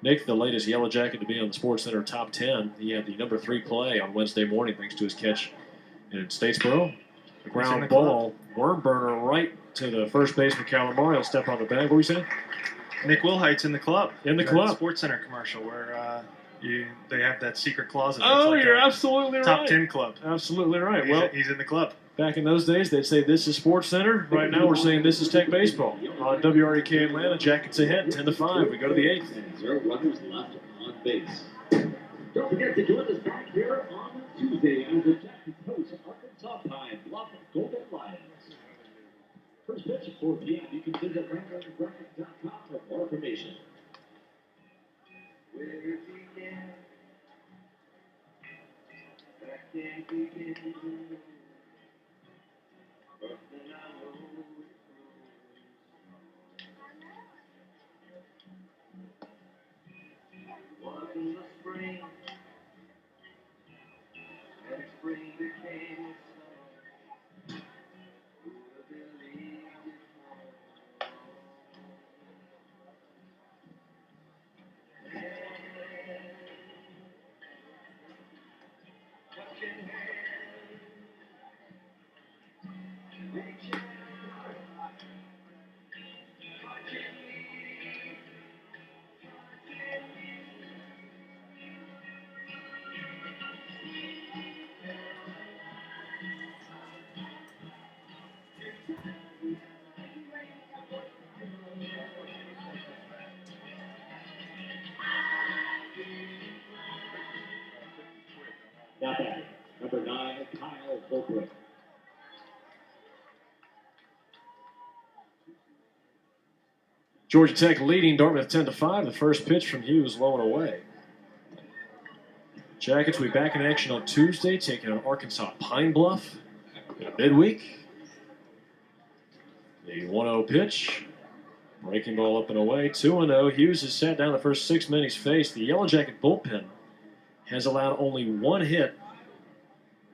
Nick, the latest Yellow Jacket to be on the SportsCenter top 10. He had the number 3 play on Wednesday morning thanks to his catch in Statesboro. The ground ball, worm burner right to the first baseman, Cal Lamar. He'll step on the bag. What were you saying? Nick Wilhite's in the club. In the club. SportsCenter commercial where they have that secret closet. Oh, like you're absolutely right. Top 10 club. Absolutely right. He's in the club. Back in those days, they'd say this is SportsCenter. Right now, we're saying this is Tech Baseball. On WREK Atlanta, Jackets ahead, 10-5. We go to the 8th. 0 runners left on base. Don't forget to join us back here on Tuesday as the Jackets host Arkansas Pine Bluff Golden Lions. First pitch at 4 p.m. You can visit RamblingGraphic.com for more information. Now batting, number 9, Kyle Holbrook. Georgia Tech leading Dartmouth 10-5. The first pitch from Hughes low and away. Jackets will be back in action on Tuesday, taking on Arkansas Pine Bluff in midweek. The 1-0 pitch. Breaking ball up and away. 2-0. Hughes has sat down the first 6 men he's faced. The Yellow Jacket bullpen has allowed only 1 hit,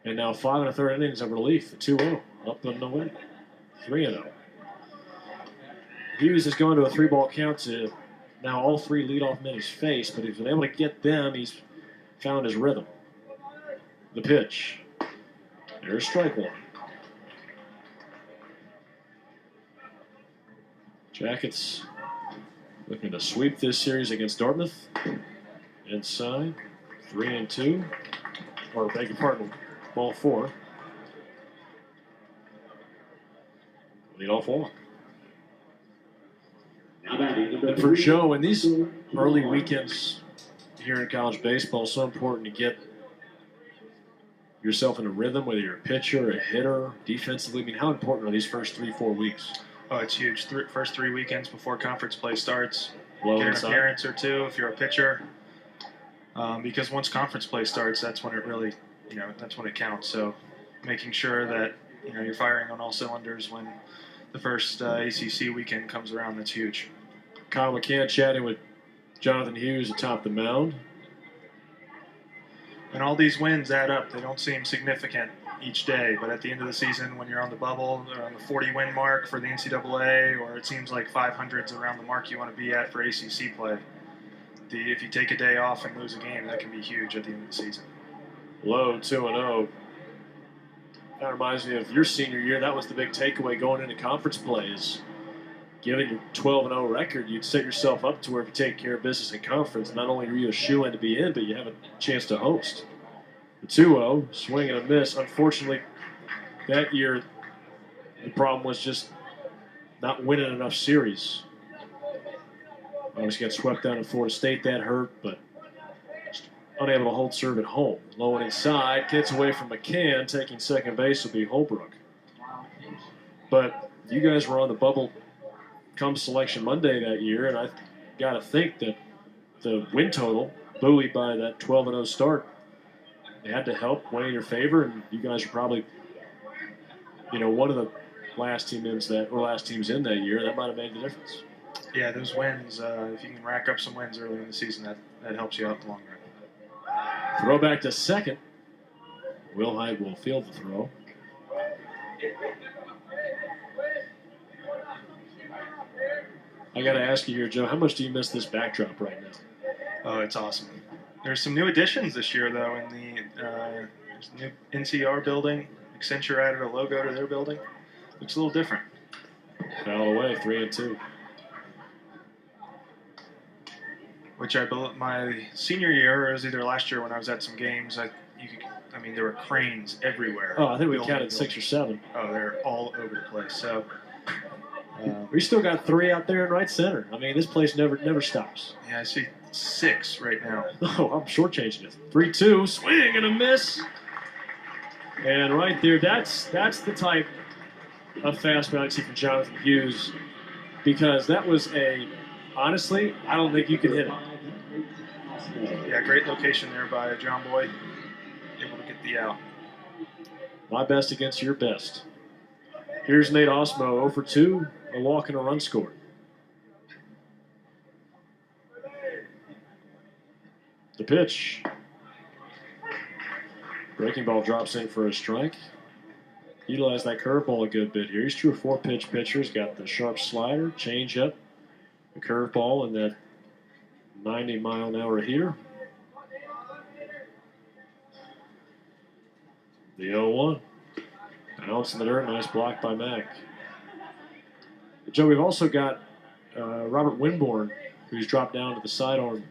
and now 5 1/3 innings of relief. The 2-0 up and away. 3-0. Hughes has gone to a 3-ball count to now all 3 leadoff men he's faced, but he's been able to get them. He's found his rhythm. The pitch. There's strike 1. Jackets looking to sweep this series against Dartmouth. Inside. 3-2. Or beg your pardon, ball 4. Lead off walk. And for Joe, in these early weekends here in college baseball, it's so important to get yourself in a rhythm, whether you're a pitcher, a hitter, defensively. I mean, how important are these first 3-4 weeks? Oh, it's huge. First 3 weekends before conference play starts. Low get inside. An appearance or 2 if you're a pitcher. Because once conference play starts, that's when it really, that's when it counts. So making sure that, you're firing on all cylinders when the first ACC weekend comes around, that's huge. Kyle McCann chatting with Jonathan Hughes atop the mound. And all these wins add up. They don't seem significant each day, but at the end of the season, when you're on the bubble or on the 40-win mark for the NCAA, or it seems like 500's around the mark you want to be at for ACC play, if you take a day off and lose a game, that can be huge at the end of the season. Low 2-0. That reminds me of your senior year. That was the big takeaway going into conference play is given your 12-0 record, you'd set yourself up to where if you take care of business in conference, not only are you a shoe-in to be in, but you have a chance to host. The 2-0, swing and a miss. Unfortunately, that year, the problem was just not winning enough series. Obviously got swept down in Florida State. That hurt, but just unable to hold serve at home. Low and inside, gets away from McCann. Taking second base will be Holbrook. But you guys were on the bubble come Selection Monday that year, and I got to think that the win total, buoyed by that 12-0 start, had to help weigh in your favor, and you guys are probably, one of the last teams in that year. That might have made the difference. Yeah, those wins, if you can rack up some wins early in the season, that helps you out in the long run. Throw back to second. Will Hyde will field the throw. I got to ask you here, Joe, how much do you miss this backdrop right now? Oh, it's awesome. There's some new additions this year, though, in there's a new NCR building. Accenture added a logo to their building. Looks a little different. Foul away, 3-2. Which my senior year, or it was either last year when I was at some games, there were cranes everywhere. Oh, I think we counted 6 or 7. Oh, they're all over the place. So we still got 3 out there in right center. I mean, this place never stops. yeah, I see 6 right now. Oh, I'm shortchanging it. 3-2, swing and a miss. And right there, that's the type of fastball I see from Jonathan Hughes, because that was honestly, I don't think you could hit it. Yeah, great location there by John Boy. Able to get the out. My best against your best. Here's Nate Osmo, 0 for 2, a walk and a run scored. The pitch. Breaking ball drops in for a strike. Utilized that curveball a good bit here. He's true 4-pitch pitcher. He's got the sharp slider, changeup, the curveball, and that 90-mile-an-hour heater. The 0-1. Bounce in the dirt. Nice block by Mack. Joe, we've also got Robert Winborn, who's dropped down to the sidearm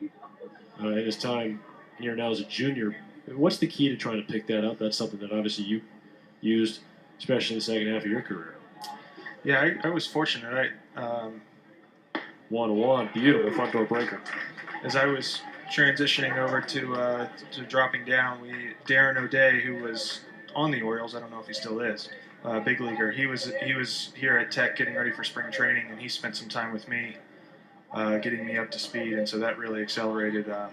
in his time here now as a junior. What's the key to trying to pick that up? That's something that obviously you used, especially in the second half of your career. Yeah, I was fortunate. 1-1, beautiful front door breaker. As I was transitioning over to dropping down, Darren O'Day, who was on the Orioles, I don't know if he still is, big leaguer. He was here at Tech getting ready for spring training, and he spent some time with me, getting me up to speed, and so that really accelerated the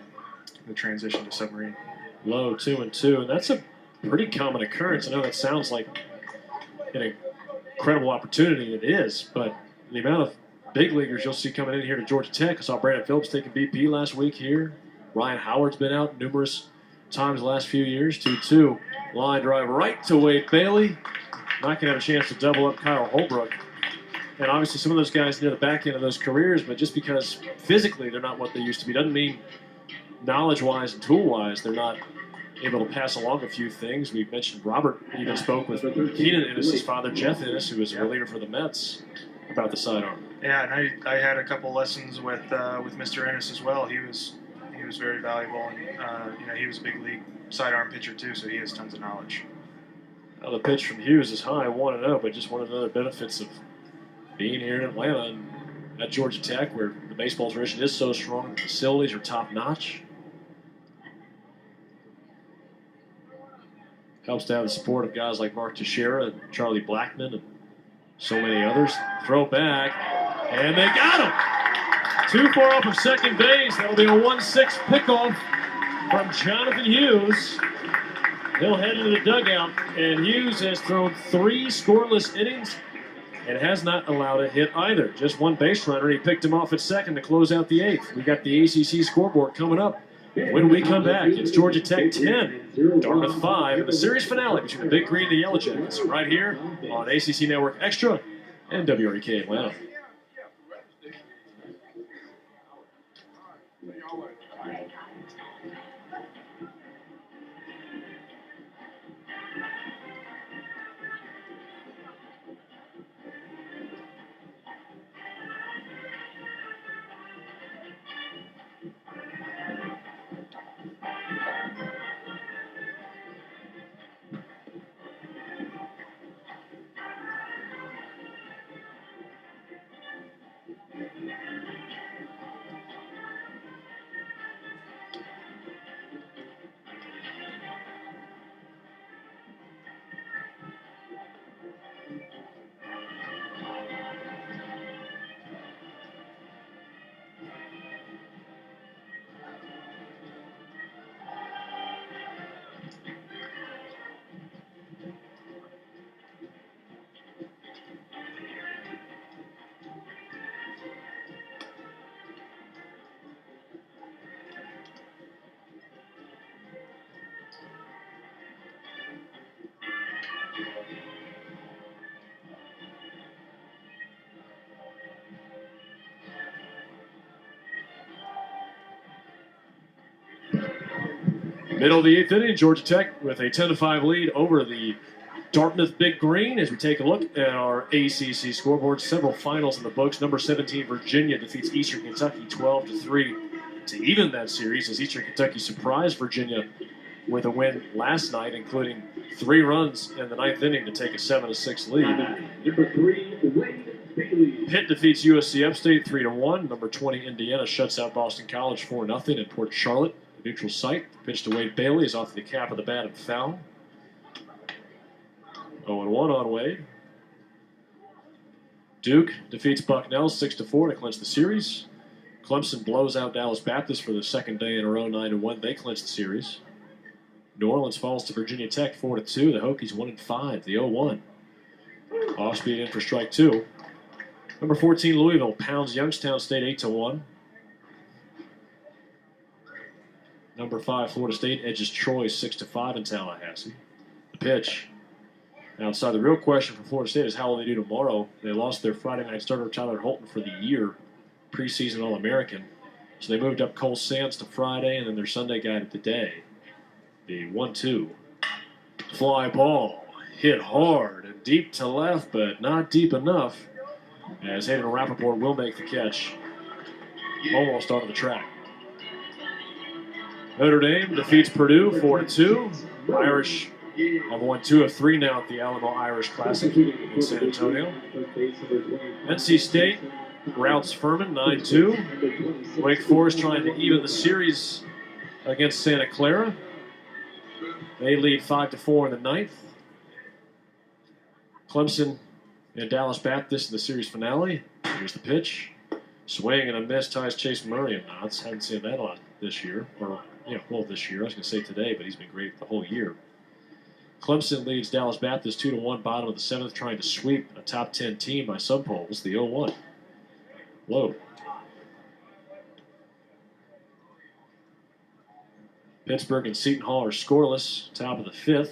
transition to submarine. Low 2-2, and that's a pretty common occurrence. I know that sounds like an incredible opportunity. It is, but the amount of big leaguers you'll see coming in here to Georgia Tech. I saw Brandon Phillips taking BP last week here. Ryan Howard's been out numerous times the last few years. 2-2. Line drive right to Wade Bailey. Not going to have a chance to double up Kyle Holbrook. And obviously some of those guys near the back end of those careers, but just because physically they're not what they used to be doesn't mean knowledge-wise and tool-wise they're not able to pass along a few things. We mentioned Robert even spoke with Keenan Ennis' father, Jeff Ennis, who was a reliever for the Mets, about the sidearm. Yeah, and I had a couple lessons with Mr. Ennis as well. He was very valuable, and he was a big league sidearm pitcher too, so he has tons of knowledge. Well, the pitch from Hughes is high, 1-0, but just one of the other benefits of being here in Atlanta and at Georgia Tech, where the baseball tradition is so strong, the facilities are top-notch. Helps to have the support of guys like Mark Teixeira and Charlie Blackmon and so many others. Throw back, and they got him! Too far off of second base. That'll be a 1-6 pickoff from Jonathan Hughes. He'll head into the dugout, and Hughes has thrown 3 scoreless innings and has not allowed a hit either. Just one base runner. He picked him off at second to close out the 8th. We got the ACC scoreboard coming up. When we come back, it's Georgia Tech 10, Dartmouth 5, and the series finale between the Big Green and the Yellow Jackets right here on ACC Network Extra and WREK Atlanta. Middle of the 8th inning, Georgia Tech with a 10-5 lead over the Dartmouth Big Green. As we take a look at our ACC scoreboard, several finals in the books. Number 17, Virginia defeats Eastern Kentucky 12-3 to even that series, as Eastern Kentucky surprised Virginia with a win last night, including 3 runs in the 9th inning to take a 7-6 lead. Number 3, Wade Bailey. Pitt defeats USC Upstate 3-1. Number 20, Indiana shuts out Boston College 4-0 in Port Charlotte, a neutral site. Pitch to Wade Bailey is off the cap of the bat and foul. 0-1 on Wade. Duke defeats Bucknell 6-4 to clinch the series. Clemson blows out Dallas Baptist for the second day in a row, 9-1. They clinch the series. New Orleans falls to Virginia Tech 4-2. The Hokies 1-5. The 0-1. Off speed in for strike 2. Number 14, Louisville pounds Youngstown State 8-1. Number 5, Florida State edges Troy 6-5 in Tallahassee. The pitch. Outside, the real question for Florida State is how will they do tomorrow? They lost their Friday night starter Tyler Holton for the year, preseason All-American. So they moved up Cole Sands to Friday, and then their Sunday guy to today. The 1-2. Fly ball. Hit hard and deep to left, but not deep enough, as Hayden Rappaport will make the catch almost onto the track. Notre Dame defeats Purdue 4-2. Irish have won 2 of 3 now at the Alamo Irish Classic in San Antonio. NC State routs Furman 9-2. Wake Forest trying to even the series against Santa Clara. They lead 5-4 in the 9th. Clemson and Dallas Baptist in the series finale. Here's the pitch. Swing and a miss ties Chase Murray in knots. Haven't seen that a lot this year. This year. I was going to say today, but he's been great the whole year. Clemson leads Dallas Baptist 2-1, bottom of the 7th, trying to sweep a top 10 team by some polls. The 0-1. Low. Pittsburgh and Seton Hall are scoreless, top of the 5th.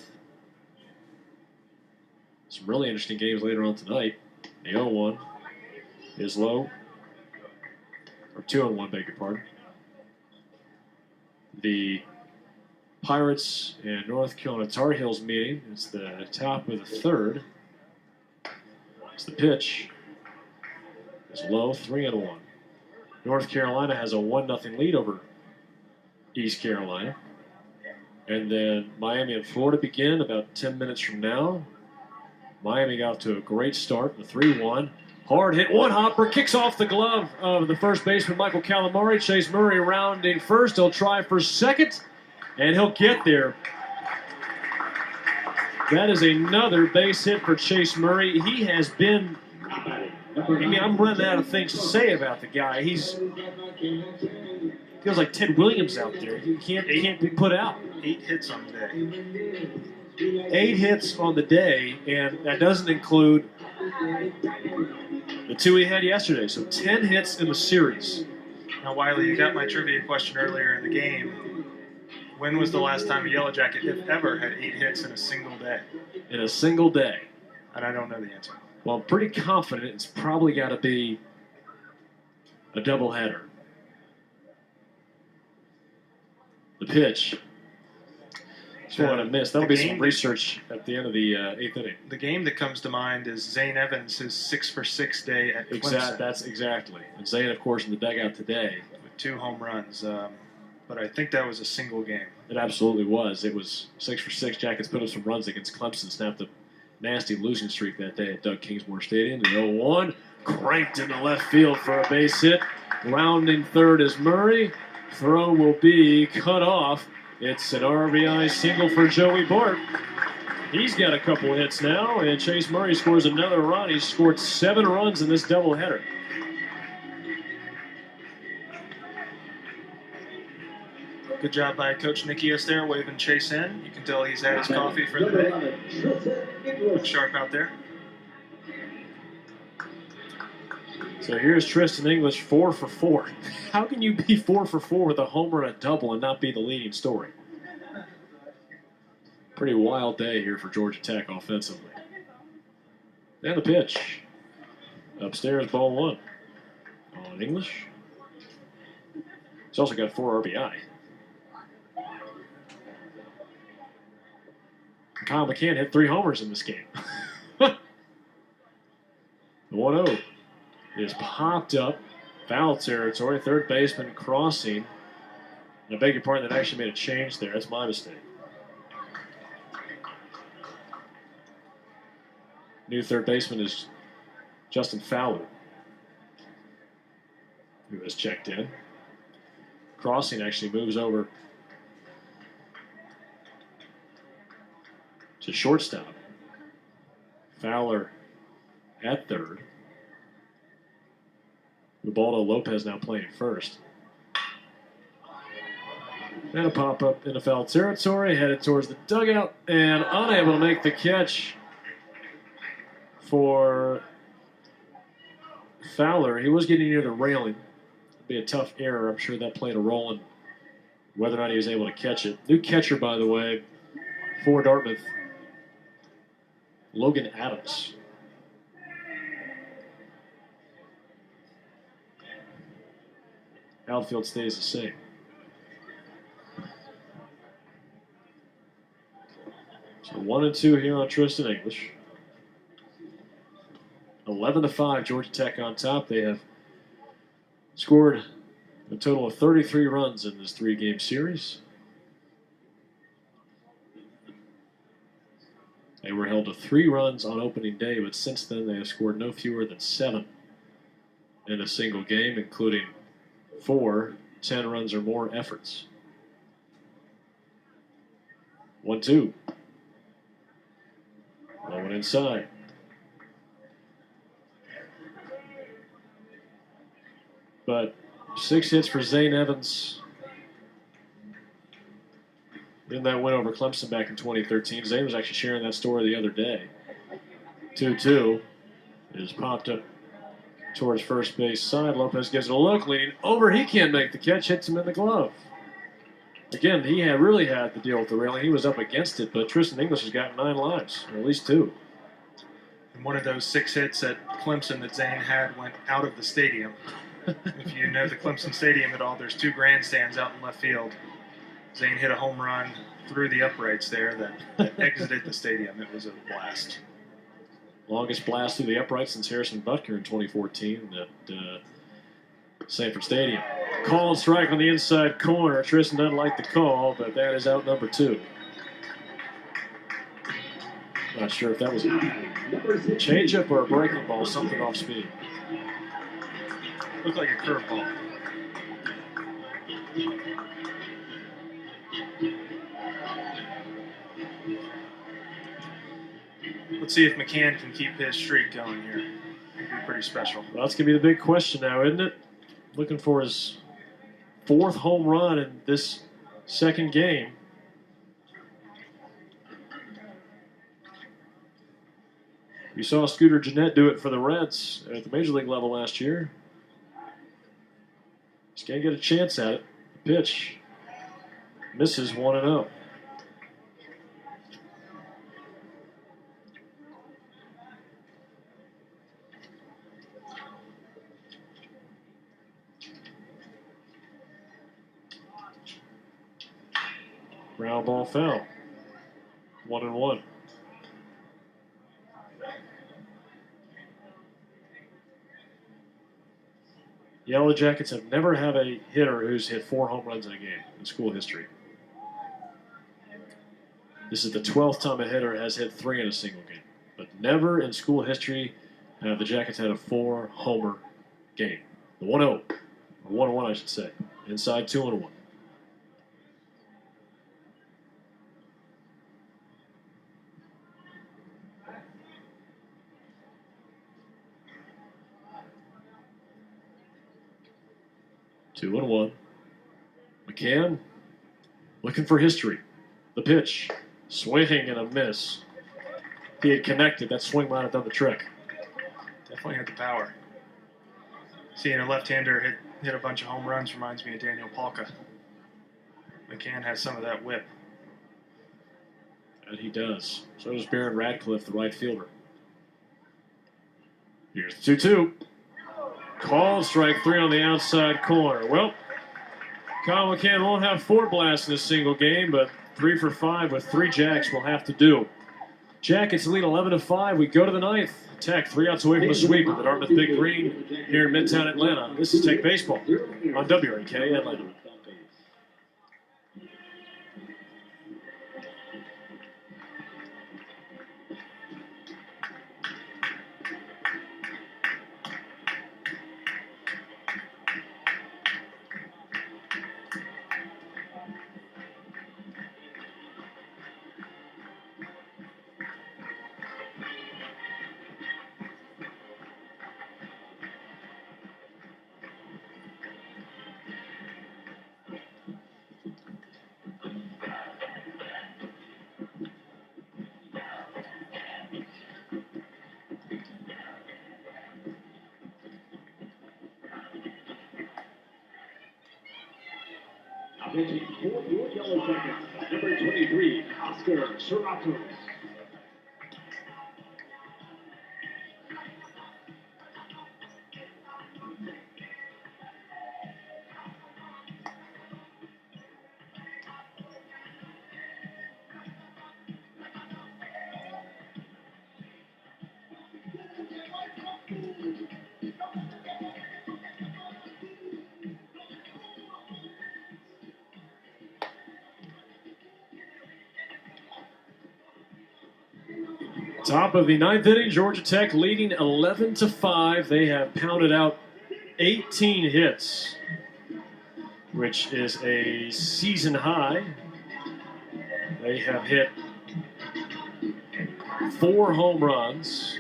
Some really interesting games later on tonight. The 0-1 is low. Or 2-1, beg your pardon. The Pirates and North Carolina Tar Heels meeting. It's the top of the 3rd. It's the pitch. It's low, 3-1. North Carolina has a 1-0 lead over East Carolina. And then Miami and Florida begin about 10 minutes from now. Miami got off to a great start, the 3-1. Hard hit, one hopper, kicks off the glove of the first baseman, Michael Calamari. Chase Murray rounding first. He'll try for second, and he'll get there. That is another base hit for Chase Murray. He has been, I'm running out of things to say about the guy. He's feels like Ted Williams out there. He can't be put out. 8 hits on the day. 8 hits on the day, and that doesn't include the 2 he had yesterday. So 10 hits in the series. Now, Wiley, you got my trivia question earlier in the game. When was the last time a Yellow Jacket, if ever, had 8 hits in a single day? In a single day. And I don't know the answer. Well, I'm pretty confident it's probably got to be a doubleheader. The pitch. Swung and missed. That'll be some research at the end of the 8th inning. The game that comes to mind is Zane Evans' 6-for-6 day at Clemson. That's exactly. And Zane, of course, in the dugout today. With 2 home runs. But I think that was a single game. It absolutely was. It was 6-for-6. Jackets put up some runs against Clemson, snapped a nasty losing streak that day at Doug Kingsmore Stadium. The 0-1, cranked into left field for a base hit. Rounding third is Murray. Throw will be cut off. It's an RBI single for Joey Bart. He's got a couple hits now, and Chase Murray scores another run. He's scored 7 runs in this doubleheader. Good job by Coach Nikias there, waving Chase in. You can tell he's had his coffee for the day. Look sharp out there. So here's Tristan English, 4 for 4. How can you be 4 for 4 with a homer and a double and not be the leading story? Pretty wild day here for Georgia Tech offensively. And the pitch. Upstairs, ball 1. On English. He's also got 4 RBI. Kyle McCann hit 3 homers in this game. The 1-0 is popped up. Foul territory. Third baseman crossing. I beg your pardon, that actually made a change there. That's my mistake. New third baseman is Justin Fowler, who has checked in. Crossing actually moves over to shortstop. Fowler at third. Ubaldo Lopez now playing first. And a pop-up in foul territory, headed towards the dugout, and unable to make the catch for Fowler. He was getting near the railing. It'd be a tough error. I'm sure that played a role in whether or not he was able to catch it. New catcher, by the way, for Dartmouth, Logan Adams. Outfield stays the same. So 1-2 here on Tristan English. 11-5, Georgia Tech on top. They have scored a total of 33 runs in this 3-game series. They were held to 3 runs on opening day, but since then they have scored no fewer than 7 in a single game, including 4 10 runs or more efforts. 1-2. Low and inside. But 6 hits for Zane Evans in that win over Clemson back in 2013. Zane was actually sharing that story the other day. 2-2 is popped up towards first base side. Lopez gives it a look, leaning over. He can't make the catch, hits him in the glove. Again, he really had to deal with the railing. He was up against it, but Tristan English has got 9 lives, or at least 2. And one of those 6 hits at Clemson that Zane had went out of the stadium. If you know the Clemson Stadium at all, there's 2 grandstands out in left field. Zane hit a home run through the uprights there that exited the stadium. It was a blast. Longest blast through the uprights since Harrison Butker in 2014 at Sanford Stadium. Called strike on the inside corner. Tristan doesn't like the call, but that is out number 2. Not sure if that was a changeup or a breaking ball, something off speed. Looked like a curveball. Let's see if McCann can keep his streak going here. It'd be pretty special. Well, that's going to be the big question now, isn't it? Looking for his 4th home run in this 2nd game. We saw Scooter Gennett do it for the Reds at the Major League level last year. Just can't get a chance at it. The pitch misses 1-0. Ground ball foul. 1-1. Yellow Jackets have never had a hitter who's hit 4 home runs in a game in school history. This is the 12th time a hitter has hit 3 in a single game. But never in school history have the Jackets had a 4-homer game. The 1-0, or 1-1 I should say. Inside 2-1. Two and 1. McCann looking for history. The pitch. Swinging and a miss. If he had connected, that swing might have done the trick. Definitely had the power. Seeing a left-hander hit a bunch of home runs reminds me of Daniel Palka. McCann has some of that whip. And he does. So does Barron Radcliffe, the right fielder. Here's the 2-2. Called strike 3 on the outside corner. Well, Kyle McCann won't have 4 blasts in a single game, but 3 for 5 with 3 jacks will have to do. Jackets lead 11-5. We go to the ninth. Tech 3 outs away from a sweep of the Dartmouth Big Green here in Midtown Atlanta. This is Tech Baseball on WRK Atlanta. Pitching for your Yellow Jackets, number 23, Oscar Serratos. Top of the ninth inning, Georgia Tech leading 11-5. They have pounded out 18 hits, which is a season high. They have hit 4 home runs,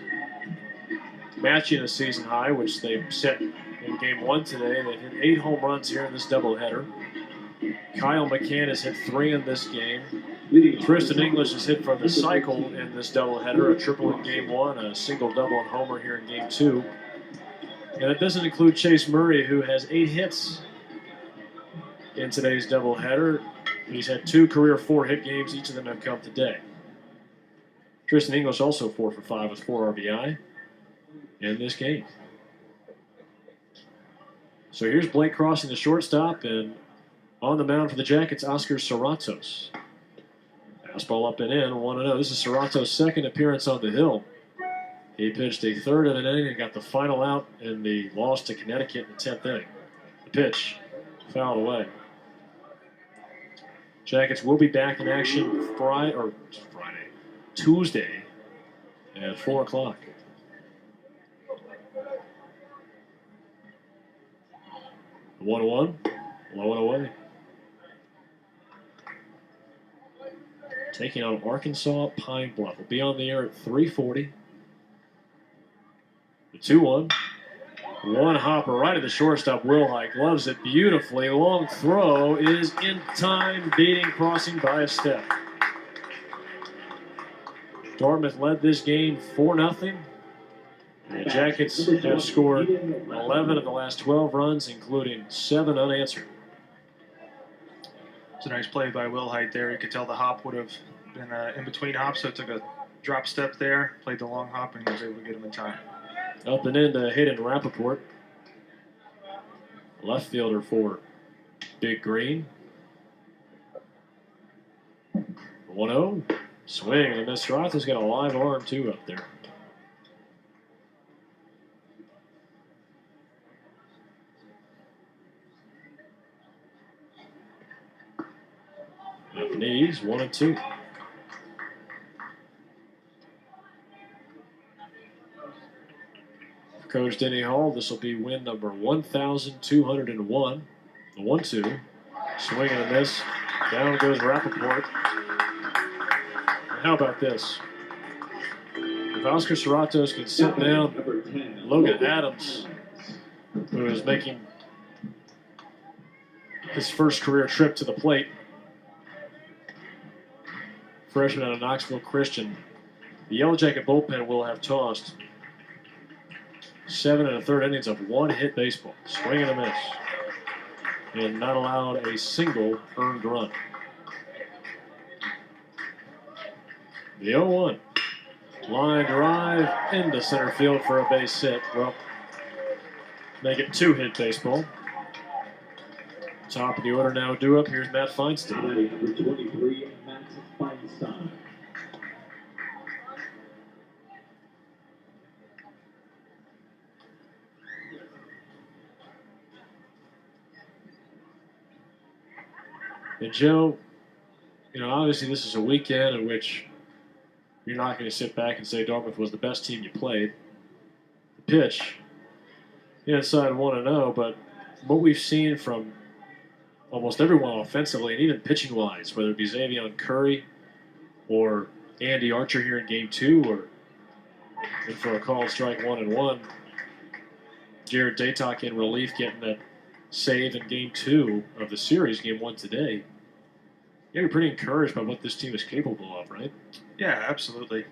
matching a season high, which they set in game 1 today. They've hit 8 home runs here in this doubleheader. Kyle McCann has hit 3 in this game. Tristan English has hit from the cycle in this doubleheader, a triple in game 1, a single double and homer here in game 2. And it doesn't include Chase Murray, who has 8 hits in today's doubleheader. He's had 2 career 4-hit games. Each of them have come today. Tristan English also 4 for 5 with 4 RBI in this game. So here's Blake crossing the shortstop, and on the mound for the Jackets, Oscar Serratos. Fastball up and in, 1-0. This is Serratos' second appearance on the hill. He pitched a third of an inning and got the final out in the loss to Connecticut in the 10th inning. The pitch fouled away. Jackets will be back in action Tuesday at 4 o'clock. The 1-1, low and away. Taking on Arkansas Pine Bluff. Will be on the air at 3:40. The 2-1. One hopper right at the shortstop. Wilhite gloves it beautifully. Long throw is in time, beating crossing by a step. Dartmouth led this game 4-0. The Jackets have scored 11 of the last 12 runs, including 7 unanswered. It's a nice play by Wilhite there. You could tell the hop would have been in between hops, so it took a drop step there, played the long hop, and was able to get him in time. Up and in to Hayden Rappaport. Left fielder for Big Green. 1-0. Swing and a miss. Roth has got a live arm, too, up there. Up knees, 1-2. Coach Denny Hall, this will be win number 1,201. The 1-2. Swing and a miss. Down goes Rappaport. And how about this? If Oscar Serratos can sit down Logan Adams, who is making his first career trip to the plate, freshman out of Knoxville Christian, the Yellow Jacket bullpen will have tossed 7 1/3 innings of 1-hit baseball. Swing and a miss. And not allowed a single earned run. The 0-1. Line drive into center field for a base hit. Well, make it 2-hit baseball. Top of the order now due up. Here's Matt Feinstein. Number 23, Matt Feinstein. And Joe, obviously this is a weekend in which you're not going to sit back and say Dartmouth was the best team you played. The pitch, inside 1-0, but what we've seen from almost everyone offensively and even pitching-wise, whether it be Xavion Curry or Andy Archer here in Game 2 or and for a called strike 1-1, Jared Daytok in relief getting that save in Game 2 of the series, Game 1 today. You're pretty encouraged by what this team is capable of, right? Yeah, absolutely.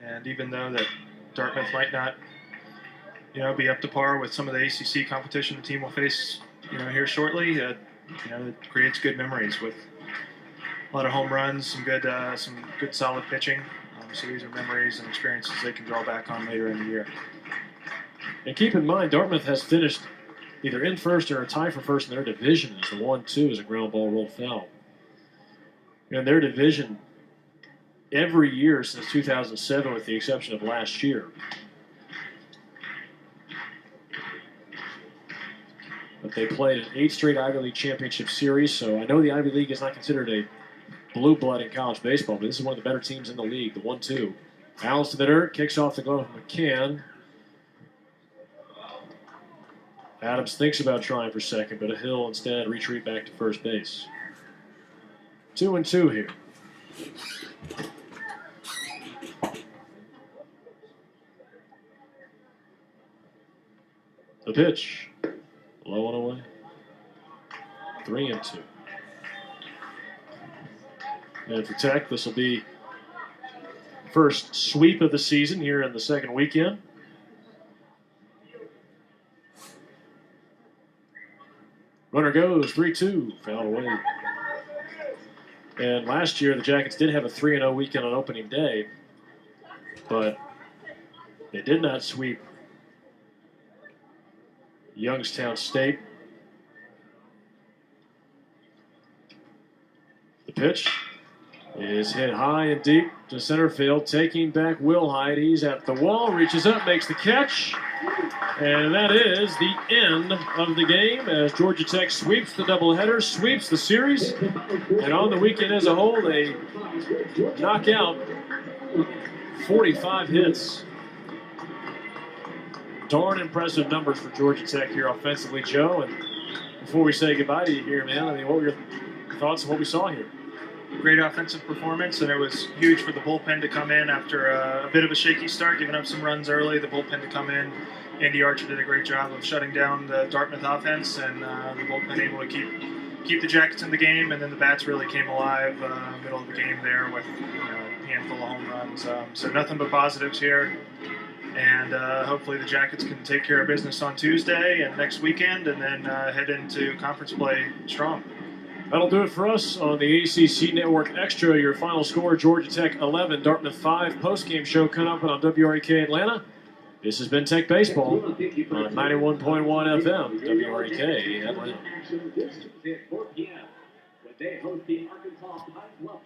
And even though that Dartmouth might not, be up to par with some of the ACC competition the team will face, here shortly, it creates good memories with a lot of home runs, some good solid pitching. So these are memories and experiences they can draw back on later in the year. And keep in mind, Dartmouth has finished either in first or a tie for first in their division as the 1-2 is a ground ball rolled foul. In their division, every year since 2007, with the exception of last year. But they played an 8 straight Ivy League championship series, so I know the Ivy League is not considered a blue blood in college baseball, but this is one of the better teams in the league, the 1-2. Fouls to the dirt, kicks off the glove of McCann. Adams thinks about trying for second, but he'll instead retreat back to first base. 2-2 here. The pitch. Low and away. 3-2. And for Tech, this will be first sweep of the season here in the second weekend. Runner goes 3-2, fouled away. And last year, the Jackets did have a 3-0 weekend on opening day, but they did not sweep Youngstown State. The pitch is hit high and deep to center field, taking back Will Hyde. He's at the wall, reaches up, makes the catch, and that is the end of the game as Georgia Tech sweeps the doubleheader, sweeps the series, and on the weekend as a whole, they knock out 45 hits. Darn impressive numbers for Georgia Tech here offensively, Joe. And before we say goodbye to you here, man, what were your thoughts on what we saw here? Great offensive performance, and it was huge for the bullpen to come in after a bit of a shaky start, giving up some runs early. The bullpen to come in. Andy Archer did a great job of shutting down the Dartmouth offense, and the bullpen able to keep the Jackets in the game. And then the bats really came alive middle of the game there with a handful of home runs. So nothing but positives here. And hopefully the Jackets can take care of business on Tuesday and next weekend, and then head into conference play strong. That'll do it for us on the ACC Network Extra. Your final score, Georgia Tech 11, Dartmouth 5. Post-game show coming up on WREK Atlanta. This has been Tech Baseball on 91.1 FM, WREK Atlanta. This Tuesday at 4 p.m. when they host the Arkansas Pine Bluff